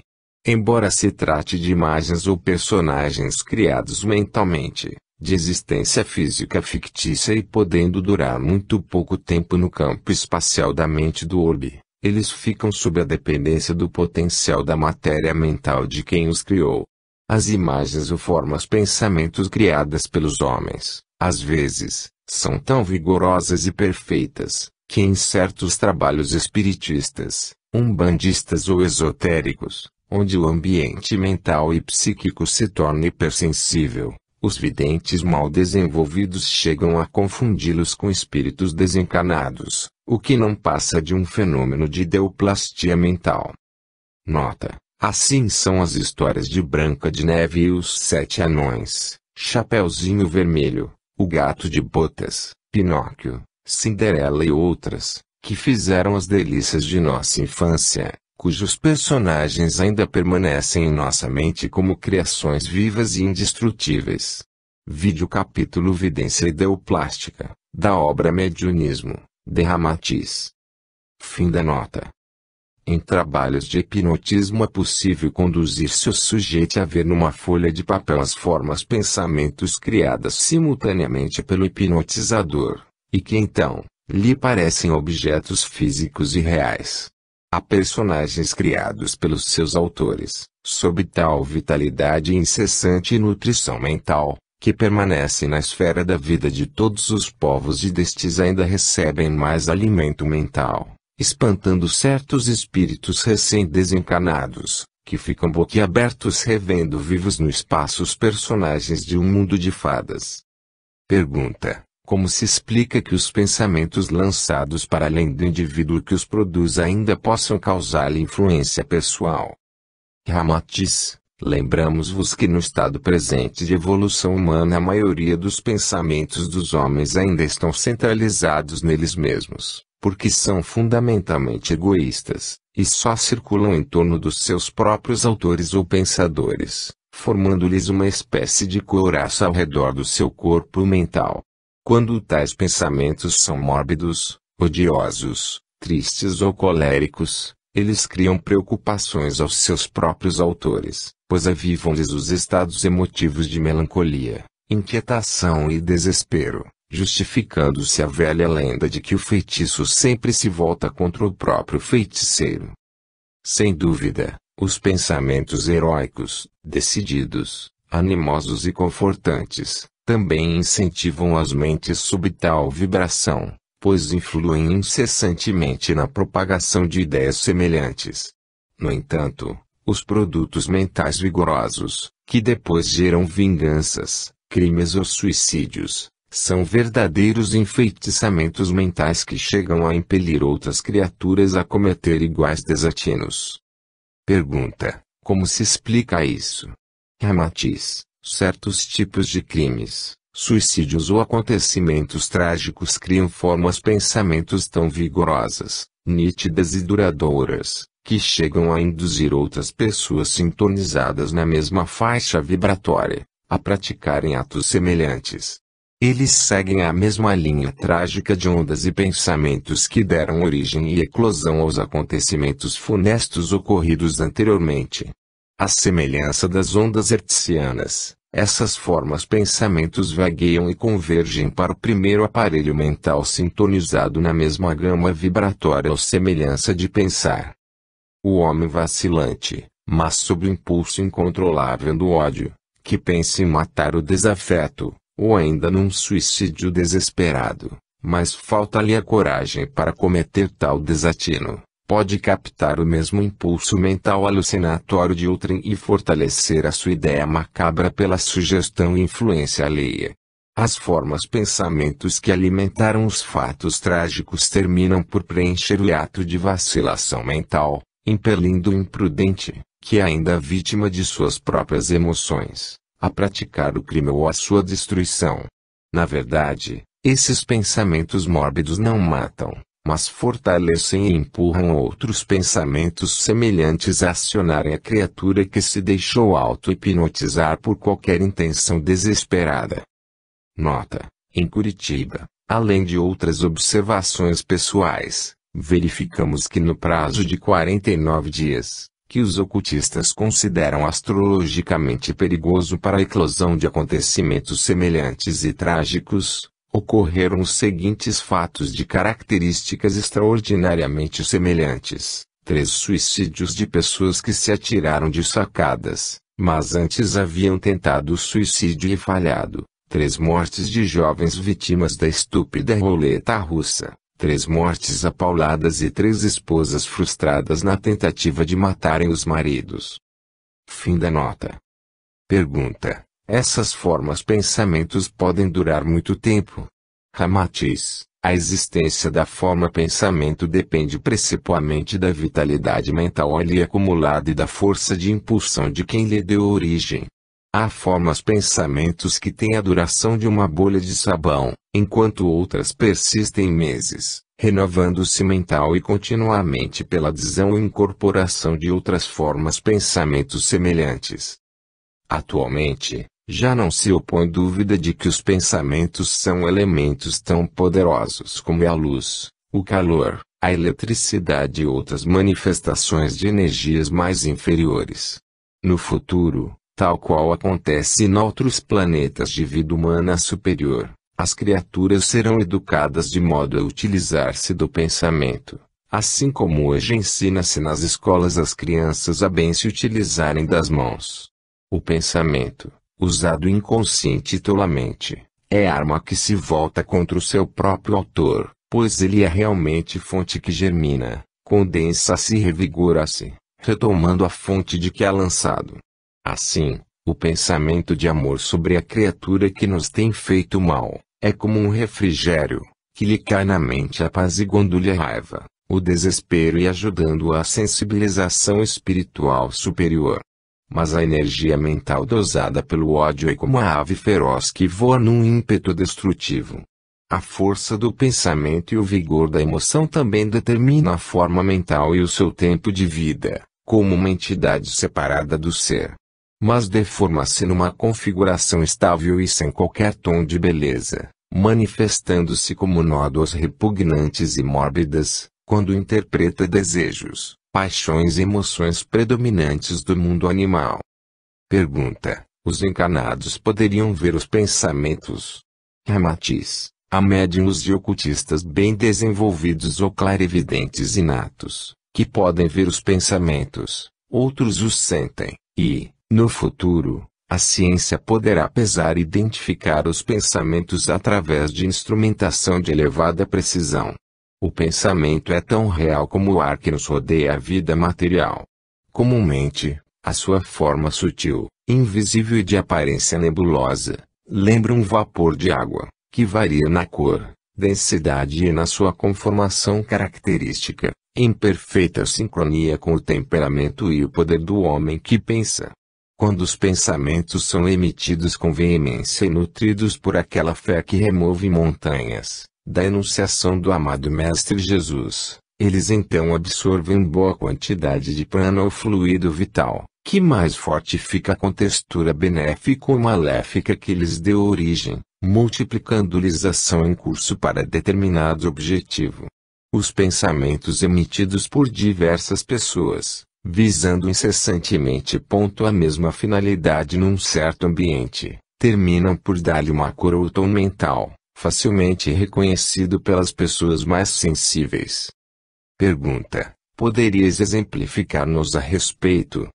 Embora se trate de imagens ou personagens criados mentalmente, de existência física fictícia e podendo durar muito pouco tempo no campo espacial da mente do orbe, eles ficam sob a dependência do potencial da matéria mental de quem os criou. As imagens ou formas pensamentos criadas pelos homens, às vezes, São tão vigorosas e perfeitas, que em certos trabalhos espiritistas, umbandistas ou esotéricos, onde o ambiente mental e psíquico se torna hipersensível, os videntes mal desenvolvidos chegam a confundi-los com espíritos desencarnados, o que não passa de um fenômeno de ideoplastia mental. Nota: assim são as histórias de Branca de Neve e os Sete Anões, Chapeuzinho Vermelho, O Gato de Botas, Pinóquio, Cinderela e outras, que fizeram as delícias de nossa infância, cujos personagens ainda permanecem em nossa mente como criações vivas e indestrutíveis. Vide o capítulo Vidência Ideoplástica, da obra Mediunismo, de Ramatiz. Fim da nota. Em trabalhos de hipnotismo é possível conduzir-se o sujeito a ver numa folha de papel as formas pensamentos criadas simultaneamente pelo hipnotizador, e que então, lhe parecem objetos físicos e reais. Há personagens criados pelos seus autores, sob tal vitalidade incessante e nutrição mental, que permanecem na esfera da vida de todos os povos e destes ainda recebem mais alimento mental, espantando certos espíritos recém-desencarnados, que ficam boquiabertos revendo vivos no espaço os personagens de um mundo de fadas. Pergunta: como se explica que os pensamentos lançados para além do indivíduo que os produz ainda possam causar-lhe influência pessoal? Ramatiz: lembramos-vos que no estado presente de evolução humana a maioria dos pensamentos dos homens ainda estão centralizados neles mesmos, porque são fundamentalmente egoístas, e só circulam em torno dos seus próprios autores ou pensadores, formando-lhes uma espécie de couraça ao redor do seu corpo mental. Quando tais pensamentos são mórbidos, odiosos, tristes ou coléricos, eles criam preocupações aos seus próprios autores, pois avivam-lhes os estados emotivos de melancolia, inquietação e desespero, justificando-se a velha lenda de que o feitiço sempre se volta contra o próprio feiticeiro. Sem dúvida, os pensamentos heróicos, decididos, animosos e confortantes, também incentivam as mentes sob tal vibração, pois influem incessantemente na propagação de ideias semelhantes. No entanto, os produtos mentais vigorosos, que depois geram vinganças, crimes ou suicídios, são verdadeiros enfeitiçamentos mentais que chegam a impelir outras criaturas a cometer iguais desatinos. Pergunta: como se explica isso? Ramatiz: certos tipos de crimes, suicídios ou acontecimentos trágicos criam formas pensamentos tão vigorosas, nítidas e duradouras, que chegam a induzir outras pessoas sintonizadas na mesma faixa vibratória, a praticarem atos semelhantes. Eles seguem a mesma linha trágica de ondas e pensamentos que deram origem e eclosão aos acontecimentos funestos ocorridos anteriormente. À semelhança das ondas hertzianas, essas formas pensamentos vagueiam e convergem para o primeiro aparelho mental sintonizado na mesma gama vibratória ou semelhança de pensar. O homem vacilante, mas sob o impulso incontrolável do ódio, que pensa em matar o desafeto, ou ainda num suicídio desesperado, mas falta-lhe a coragem para cometer tal desatino, pode captar o mesmo impulso mental alucinatório de outrem e fortalecer a sua ideia macabra pela sugestão e influência alheia. As formas pensamentos que alimentaram os fatos trágicos terminam por preencher o hiato de vacilação mental, impelindo o imprudente, que é ainda vítima de suas próprias emoções, a praticar o crime ou a sua destruição. Na verdade, esses pensamentos mórbidos não matam, mas fortalecem e empurram outros pensamentos semelhantes a acionarem a criatura que se deixou auto-hipnotizar por qualquer intenção desesperada. Nota: em Curitiba, além de outras observações pessoais, verificamos que no prazo de 49 dias, que os ocultistas consideram astrologicamente perigoso para a eclosão de acontecimentos semelhantes e trágicos, ocorreram os seguintes fatos de características extraordinariamente semelhantes: 3 suicídios de pessoas que se atiraram de sacadas, mas antes haviam tentado o suicídio e falhado, 3 mortes de jovens vítimas da estúpida roleta russa, 3 mortes apauladas e 3 esposas frustradas na tentativa de matarem os maridos. Fim da nota. Pergunta: essas formas pensamentos podem durar muito tempo? Ramatiz: a existência da forma pensamento depende principalmente da vitalidade mental ali acumulada e da força de impulsão de quem lhe deu origem. Há formas pensamentos que têm a duração de uma bolha de sabão, enquanto outras persistem meses, renovando-se mental e continuamente pela adesão e incorporação de outras formas pensamentos semelhantes. Atualmente, já não se opõe dúvida de que os pensamentos são elementos tão poderosos como a luz, o calor, a eletricidade e outras manifestações de energias mais inferiores. No futuro, tal qual acontece em outros planetas de vida humana superior, as criaturas serão educadas de modo a utilizar-se do pensamento, assim como hoje ensina-se nas escolas às crianças a bem se utilizarem das mãos. O pensamento, usado inconsciente e tolamente, é arma que se volta contra o seu próprio autor, pois ele é realmente fonte que germina, condensa-se e revigora-se, retomando a fonte de que é lançado. Assim, o pensamento de amor sobre a criatura que nos tem feito mal, é como um refrigério, que lhe cai na mente apaziguando-lhe a raiva, o desespero e ajudando à sensibilização espiritual superior. Mas a energia mental dosada pelo ódio é como a ave feroz que voa num ímpeto destrutivo. A força do pensamento e o vigor da emoção também determinam a forma mental e o seu tempo de vida, como uma entidade separada do ser. Mas deforma-se numa configuração estável e sem qualquer tom de beleza, manifestando-se como nódoas repugnantes e mórbidas, quando interpreta desejos, paixões e emoções predominantes do mundo animal. Pergunta: os encarnados poderiam ver os pensamentos? Ramatiz: há médiuns e ocultistas bem desenvolvidos ou clarividentes inatos, que podem ver os pensamentos, outros os sentem, e, no futuro, a ciência poderá pesar e identificar os pensamentos através de instrumentação de elevada precisão. O pensamento é tão real como o ar que nos rodeia a vida material. Comumente, a sua forma sutil, invisível e de aparência nebulosa, lembra um vapor de água, que varia na cor, densidade e na sua conformação característica, em perfeita sincronia com o temperamento e o poder do homem que pensa. Quando os pensamentos são emitidos com veemência e nutridos por aquela fé que remove montanhas, da enunciação do amado Mestre Jesus, eles então absorvem boa quantidade de prana ou fluido vital, que mais fortifica com textura benéfica ou maléfica que lhes deu origem, multiplicando-lhes ação em curso para determinado objetivo. Os pensamentos emitidos por diversas pessoas, visando incessantemente a mesma finalidade num certo ambiente, terminam por dar-lhe uma cor ou tom mental, facilmente reconhecido pelas pessoas mais sensíveis. Pergunta: poderias exemplificar-nos a respeito?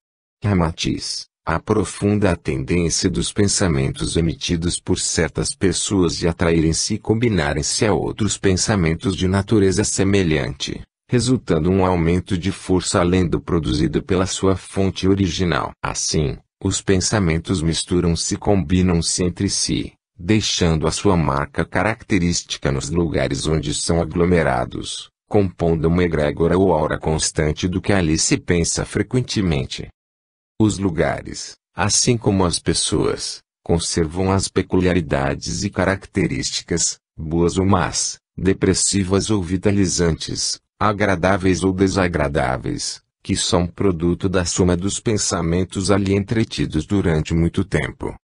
Ramatiz: aprofunda a tendência dos pensamentos emitidos por certas pessoas de atraírem-se e combinarem-se a outros pensamentos de natureza semelhante, resultando um aumento de força além do produzido pela sua fonte original. Assim, os pensamentos misturam-se e combinam-se entre si, deixando a sua marca característica nos lugares onde são aglomerados, compondo uma egrégora ou aura constante do que ali se pensa frequentemente. Os lugares, assim como as pessoas, conservam as peculiaridades e características, boas ou más, depressivas ou vitalizantes, agradáveis ou desagradáveis, que são produto da soma dos pensamentos ali entretidos durante muito tempo.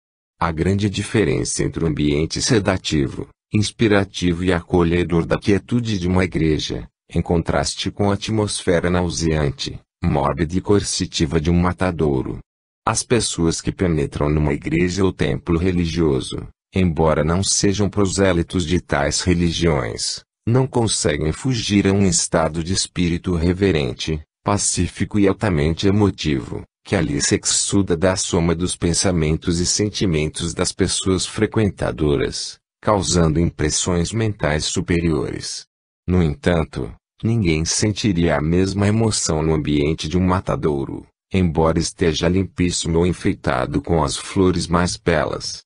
A grande diferença entre o ambiente sedativo, inspirativo e acolhedor da quietude de uma igreja, em contraste com a atmosfera nauseante, mórbida e coercitiva de um matadouro. As pessoas que penetram numa igreja ou templo religioso, embora não sejam prosélitos de tais religiões, não conseguem fugir a um estado de espírito reverente, pacífico e altamente emotivo, que ali se exsuda da soma dos pensamentos e sentimentos das pessoas frequentadoras, causando impressões mentais superiores. No entanto, ninguém sentiria a mesma emoção no ambiente de um matadouro, embora esteja limpíssimo ou enfeitado com as flores mais belas.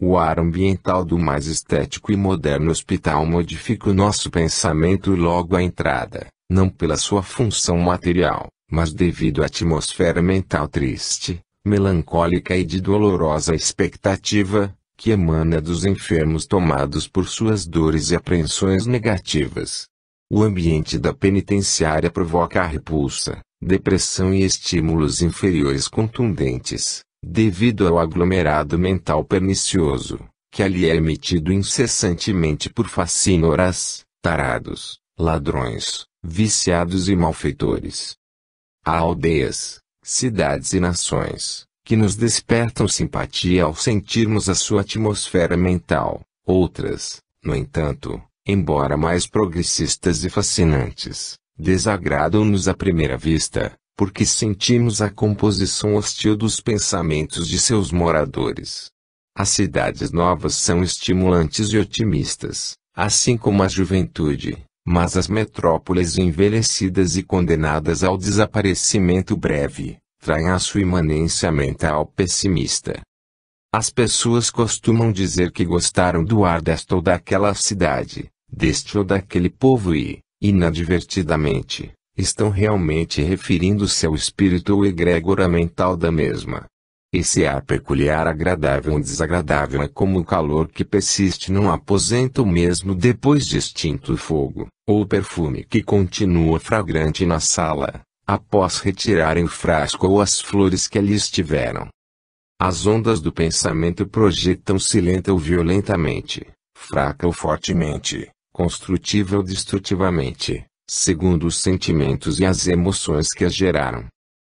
O ar ambiental do mais estético e moderno hospital modifica o nosso pensamento logo à entrada, não pela sua função material, mas devido à atmosfera mental triste, melancólica e de dolorosa expectativa, que emana dos enfermos tomados por suas dores e apreensões negativas. O ambiente da penitenciária provoca a repulsa, depressão e estímulos inferiores contundentes, devido ao aglomerado mental pernicioso, que ali é emitido incessantemente por facínoras, tarados, ladrões, viciados e malfeitores. Há aldeias, cidades e nações, que nos despertam simpatia ao sentirmos a sua atmosfera mental. Outras, no entanto, embora mais progressistas e fascinantes, desagradam-nos à primeira vista, porque sentimos a composição hostil dos pensamentos de seus moradores. As cidades novas são estimulantes e otimistas, assim como a juventude, mas as metrópoles envelhecidas e condenadas ao desaparecimento breve, traem a sua imanência mental pessimista. As pessoas costumam dizer que gostaram do ar desta ou daquela cidade, deste ou daquele povo e, inadvertidamente, estão realmente referindo-se ao espírito ou egrégora mental da mesma. Esse ar peculiar agradável ou desagradável é como o calor que persiste num aposento mesmo depois de extinto o fogo, ou o perfume que continua fragrante na sala, após retirarem o frasco ou as flores que ali estiveram. As ondas do pensamento projetam-se lenta ou violentamente, fraca ou fortemente, construtiva ou destrutivamente, segundo os sentimentos e as emoções que as geraram.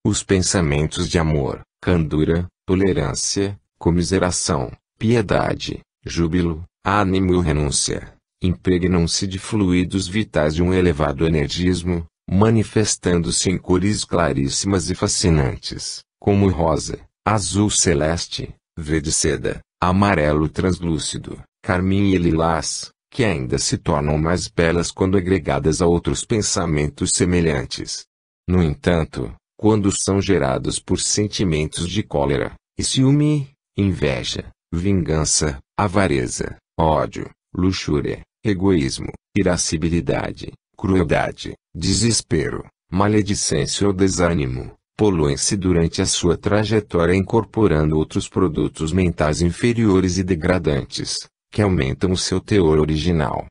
Os pensamentos de amor, candura, tolerância, comiseração, piedade, júbilo, ânimo e renúncia, impregnam-se de fluidos vitais de um elevado energismo, manifestando-se em cores claríssimas e fascinantes, como rosa, azul celeste, verde seda, amarelo translúcido, carmim e lilás, que ainda se tornam mais belas quando agregadas a outros pensamentos semelhantes. No entanto, quando são gerados por sentimentos de cólera, e ciúme, inveja, vingança, avareza, ódio, luxúria, egoísmo, irascibilidade, crueldade, desespero, maledicência ou desânimo, poluem-se durante a sua trajetória incorporando outros produtos mentais inferiores e degradantes, que aumentam o seu teor original.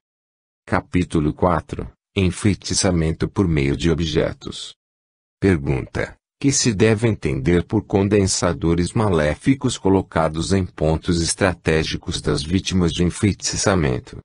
Capítulo 4 – Enfeitiçamento por meio de objetos. Pergunta: que se deve entender por condensadores maléficos colocados em pontos estratégicos das vítimas de enfeitiçamento?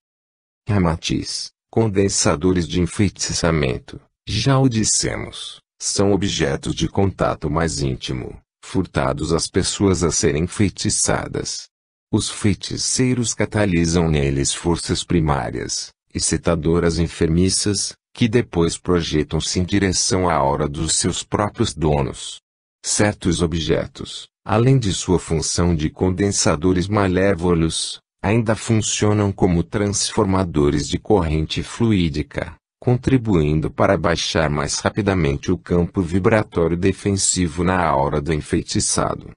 Ramatiz: condensadores de enfeitiçamento, já o dissemos, são objetos de contato mais íntimo, furtados às pessoas a serem enfeitiçadas. Os feiticeiros catalisam neles forças primárias, excitadoras enfermiças, que depois projetam-se em direção à aura dos seus próprios donos. Certos objetos, além de sua função de condensadores malévolos, ainda funcionam como transformadores de corrente fluídica, contribuindo para baixar mais rapidamente o campo vibratório defensivo na aura do enfeitiçado.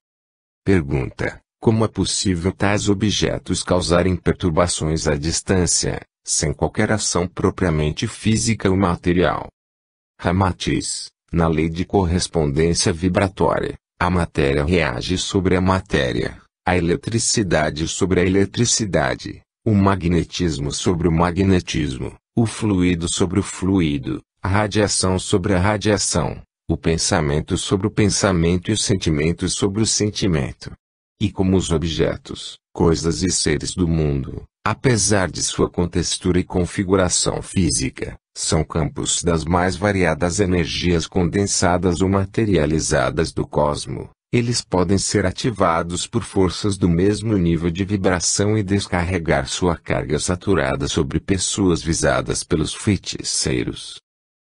Pergunta: como é possível tais objetos causarem perturbações à distância, sem qualquer ação propriamente física ou material? Ramatiz: na lei de correspondência vibratória, a matéria reage sobre a matéria, a eletricidade sobre a eletricidade, o magnetismo sobre o magnetismo, o fluido sobre o fluido, a radiação sobre a radiação, o pensamento sobre o pensamento e o sentimento sobre o sentimento. E como os objetos, coisas e seres do mundo, apesar de sua contextura e configuração física, são campos das mais variadas energias condensadas ou materializadas do cosmo, eles podem ser ativados por forças do mesmo nível de vibração e descarregar sua carga saturada sobre pessoas visadas pelos feiticeiros.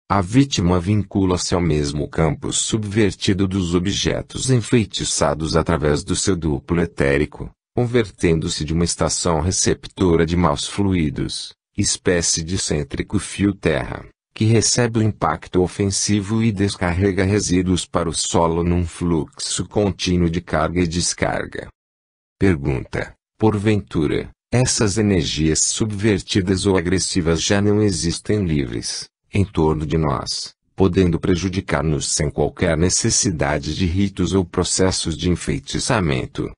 A vítima vincula-se ao mesmo campo subvertido dos objetos enfeitiçados através do seu duplo etérico, convertendo-se de uma estação receptora de maus fluidos, espécie de cêntrico fio terra, que recebe o impacto ofensivo e descarrega resíduos para o solo num fluxo contínuo de carga e descarga. Pergunta: porventura, essas energias subvertidas ou agressivas já não existem livres em torno de nós, podendo prejudicar-nos sem qualquer necessidade de ritos ou processos de enfeitiçamento?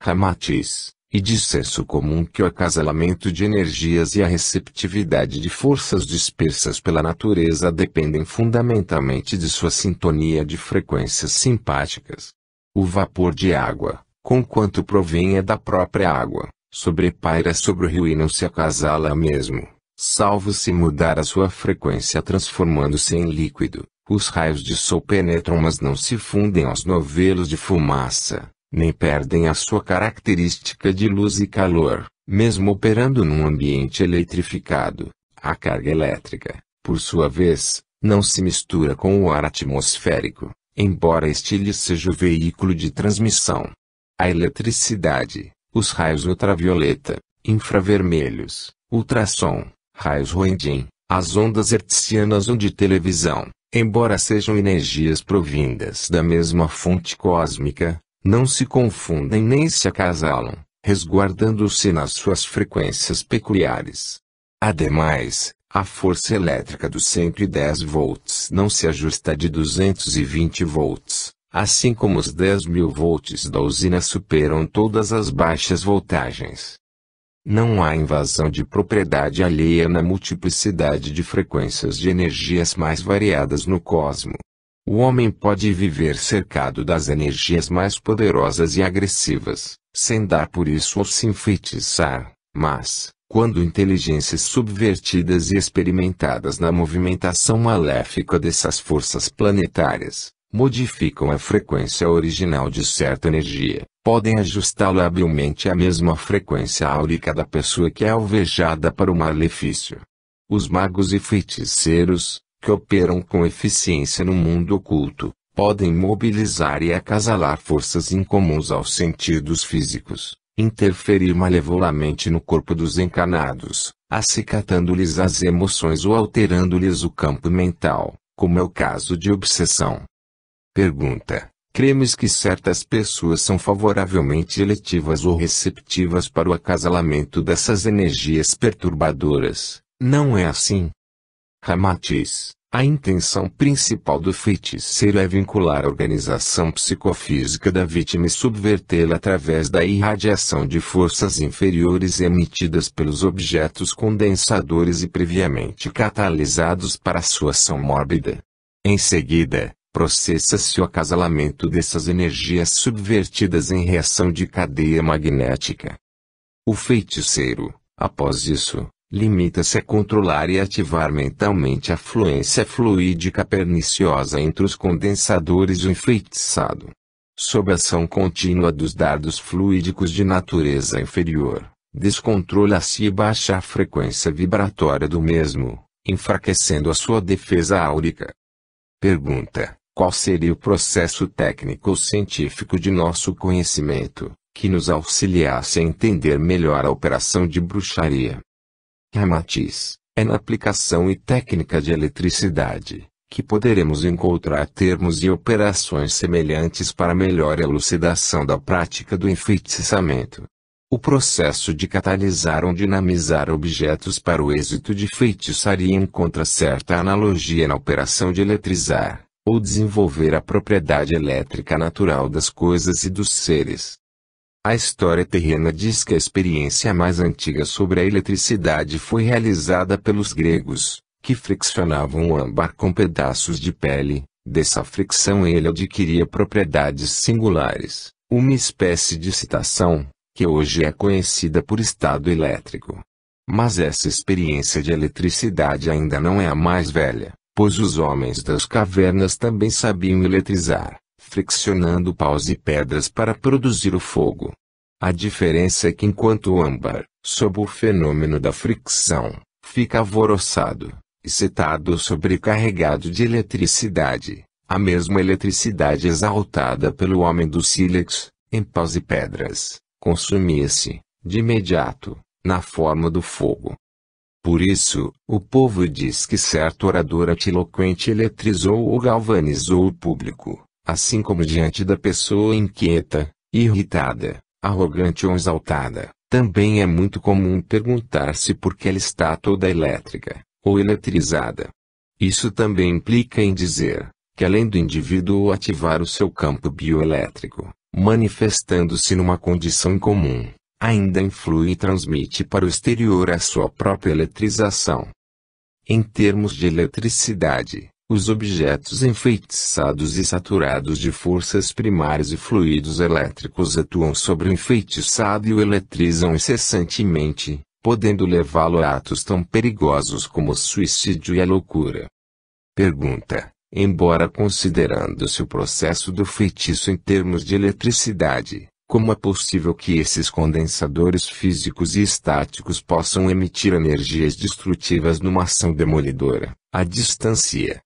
Ramatiz, e de senso comum que o acasalamento de energias e a receptividade de forças dispersas pela natureza dependem fundamentalmente de sua sintonia de frequências simpáticas. O vapor de água, conquanto provém da própria água, sobrepaira sobre o rio e não se acasala mesmo, salvo se mudar a sua frequência transformando-se em líquido. Os raios de sol penetram mas não se fundem aos novelos de fumaça, nem perdem a sua característica de luz e calor, mesmo operando num ambiente eletrificado. A carga elétrica, por sua vez, não se mistura com o ar atmosférico, embora este lhe seja o veículo de transmissão. A eletricidade, os raios ultravioleta, infravermelhos, ultrassom, raios Röntgen, as ondas hertzianas ou de televisão, embora sejam energias provindas da mesma fonte cósmica, não se confundem nem se acasalam, resguardando-se nas suas frequências peculiares. Ademais, a força elétrica dos 110 volts não se ajusta à de 220 volts, assim como os 10.000 volts da usina superam todas as baixas voltagens. Não há invasão de propriedade alheia na multiplicidade de frequências de energias mais variadas no cosmo. O homem pode viver cercado das energias mais poderosas e agressivas, sem dar por isso ou se enfeitiçar, mas, quando inteligências subvertidas e experimentadas na movimentação maléfica dessas forças planetárias, modificam a frequência original de certa energia, podem ajustá-la habilmente à mesma frequência áurica da pessoa que é alvejada para o malefício. Os magos e feiticeiros, que operam com eficiência no mundo oculto, podem mobilizar e acasalar forças incomuns aos sentidos físicos, interferir malevolamente no corpo dos encarnados, acicatando-lhes as emoções ou alterando-lhes o campo mental, como é o caso de obsessão. Pergunta: cremes que certas pessoas são favoravelmente eletivas ou receptivas para o acasalamento dessas energias perturbadoras? Não é assim? Ramatiz: a intenção principal do feiticeiro é vincular a organização psicofísica da vítima e subvertê-la através da irradiação de forças inferiores emitidas pelos objetos condensadores e previamente catalisados para sua ação mórbida. Em seguida, processa-se o acasalamento dessas energias subvertidas em reação de cadeia magnética. O feiticeiro, após isso, limita-se a controlar e ativar mentalmente a fluência fluídica perniciosa entre os condensadores e o enfeitiçado. Sob a ação contínua dos dardos fluídicos de natureza inferior, descontrola-se e baixa a frequência vibratória do mesmo, enfraquecendo a sua defesa áurica. Pergunta: qual seria o processo técnico ou científico de nosso conhecimento, que nos auxiliasse a entender melhor a operação de bruxaria? Ramatiz: é na aplicação e técnica de eletricidade, que poderemos encontrar termos e operações semelhantes para melhor elucidação da prática do enfeitiçamento. O processo de catalisar ou dinamizar objetos para o êxito de feitiçaria encontra certa analogia na operação de eletrizar, ou desenvolver a propriedade elétrica natural das coisas e dos seres. A história terrena diz que a experiência mais antiga sobre a eletricidade foi realizada pelos gregos, que friccionavam o âmbar com pedaços de pele. Dessa fricção ele adquiria propriedades singulares, uma espécie de excitação, que hoje é conhecida por estado elétrico. Mas essa experiência de eletricidade ainda não é a mais velha, pois os homens das cavernas também sabiam eletrizar, friccionando paus e pedras para produzir o fogo. A diferença é que enquanto o âmbar, sob o fenômeno da fricção, fica alvoroçado, excitado ou sobrecarregado de eletricidade, a mesma eletricidade exaltada pelo homem do sílex, em paus e pedras, consumia-se, de imediato, na forma do fogo. Por isso, o povo diz que certo orador atiloquente eletrizou ou galvanizou o público, assim como diante da pessoa inquieta, irritada, arrogante ou exaltada. Também é muito comum perguntar-se por que ela está toda elétrica, ou eletrizada. Isso também implica em dizer, que além do indivíduo ativar o seu campo bioelétrico, manifestando-se numa condição comum, ainda influi e transmite para o exterior a sua própria eletrização. Em termos de eletricidade, os objetos enfeitiçados e saturados de forças primárias e fluidos elétricos atuam sobre o enfeitiçado e o eletrizam incessantemente, podendo levá-lo a atos tão perigosos como o suicídio e a loucura. Pergunta: embora considerando-se o processo do feitiço em termos de eletricidade, como é possível que esses condensadores físicos e estáticos possam emitir energias destrutivas numa ação demolidora, à distância?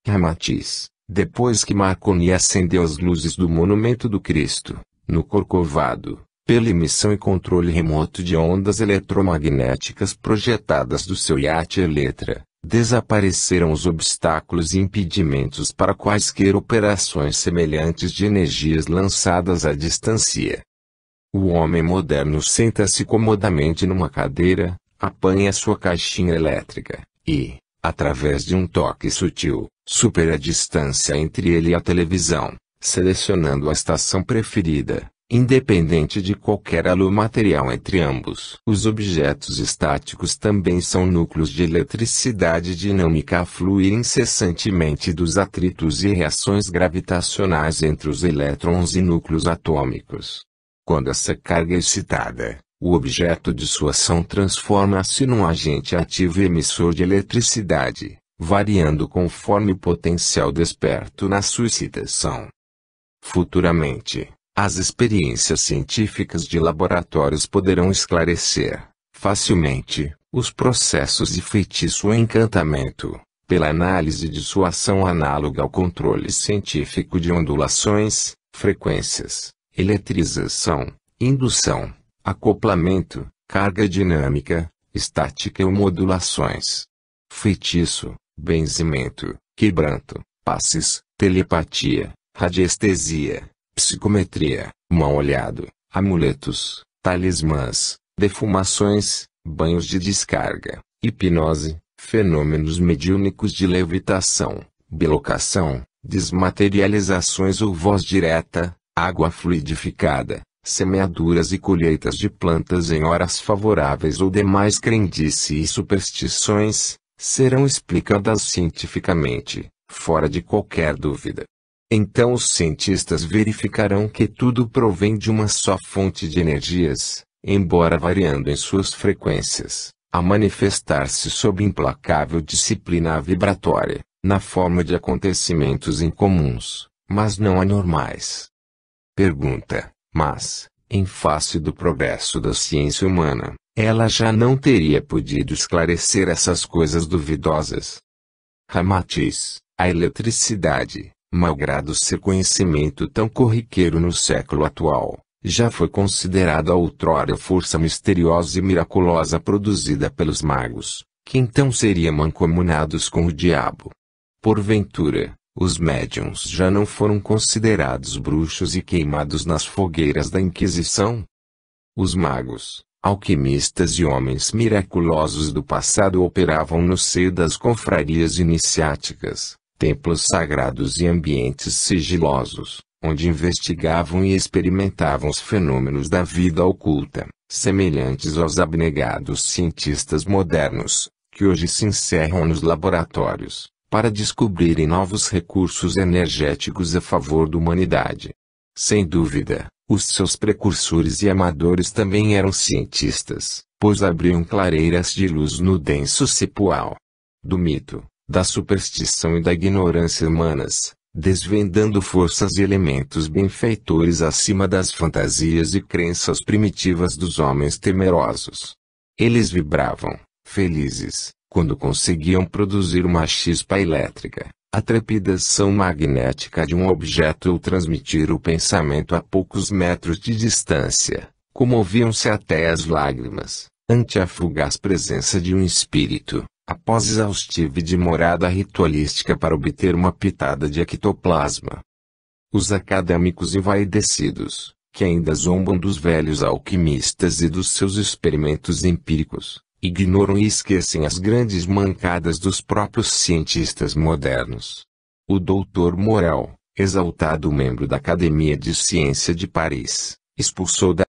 Ramatiz, depois que Marconi acendeu as luzes do monumento do Cristo, no Corcovado, pela emissão e controle remoto de ondas eletromagnéticas projetadas do seu iate Eletra, desapareceram os obstáculos e impedimentos para quaisquer operações semelhantes de energias lançadas à distância. O homem moderno senta-se comodamente numa cadeira, apanha sua caixinha elétrica, e, através de um toque sutil, supera a distância entre ele e a televisão, selecionando a estação preferida, independente de qualquer halo material entre ambos. Os objetos estáticos também são núcleos de eletricidade dinâmica a fluir incessantemente dos atritos e reações gravitacionais entre os elétrons e núcleos atômicos. Quando essa carga é excitada, o objeto de sua ação transforma-se num agente ativo e emissor de eletricidade, variando conforme o potencial desperto na sua excitação. Futuramente, as experiências científicas de laboratórios poderão esclarecer, facilmente, os processos de feitiço ou encantamento, pela análise de sua ação análoga ao controle científico de ondulações, frequências, eletrização, indução, acoplamento, carga dinâmica, estática ou modulações. Feitiço, benzimento, quebranto, passes, telepatia, radiestesia, psicometria, mal-olhado, amuletos, talismãs, defumações, banhos de descarga, hipnose, fenômenos mediúnicos de levitação, bilocação, desmaterializações ou voz direta, água fluidificada, semeaduras e colheitas de plantas em horas favoráveis ou demais crendice e superstições, serão explicadas cientificamente, fora de qualquer dúvida. Então os cientistas verificarão que tudo provém de uma só fonte de energias, embora variando em suas frequências, a manifestar-se sob implacável disciplina vibratória, na forma de acontecimentos incomuns, mas não anormais. Pergunta: mas, em face do progresso da ciência humana, ela já não teria podido esclarecer essas coisas duvidosas? Ramatiz: a eletricidade, malgrado ser conhecimento tão corriqueiro no século atual, já foi considerada outrora força misteriosa e miraculosa produzida pelos magos, que então seriam mancomunados com o diabo. Porventura, os médiuns já não foram considerados bruxos e queimados nas fogueiras da Inquisição? Os magos, alquimistas e homens miraculosos do passado operavam no seio das confrarias iniciáticas, templos sagrados e ambientes sigilosos, onde investigavam e experimentavam os fenômenos da vida oculta, semelhantes aos abnegados cientistas modernos, que hoje se encerram nos laboratórios, para descobrirem novos recursos energéticos a favor da humanidade. Sem dúvida, os seus precursores e amadores também eram cientistas, pois abriam clareiras de luz no denso cipoal do mito, da superstição e da ignorância humanas, desvendando forças e elementos benfeitores acima das fantasias e crenças primitivas dos homens temerosos. Eles vibravam, felizes, quando conseguiam produzir uma chispa elétrica, a trepidação magnética de um objeto ou transmitir o pensamento a poucos metros de distância, comoviam-se até as lágrimas, ante a fugaz presença de um espírito, após exaustiva e demorada ritualística para obter uma pitada de ectoplasma. Os acadêmicos envaidecidos, que ainda zombam dos velhos alquimistas e dos seus experimentos empíricos, ignoram e esquecem as grandes mancadas dos próprios cientistas modernos. O Dr. Morel, exaltado membro da Academia de Ciência de Paris, expulsou da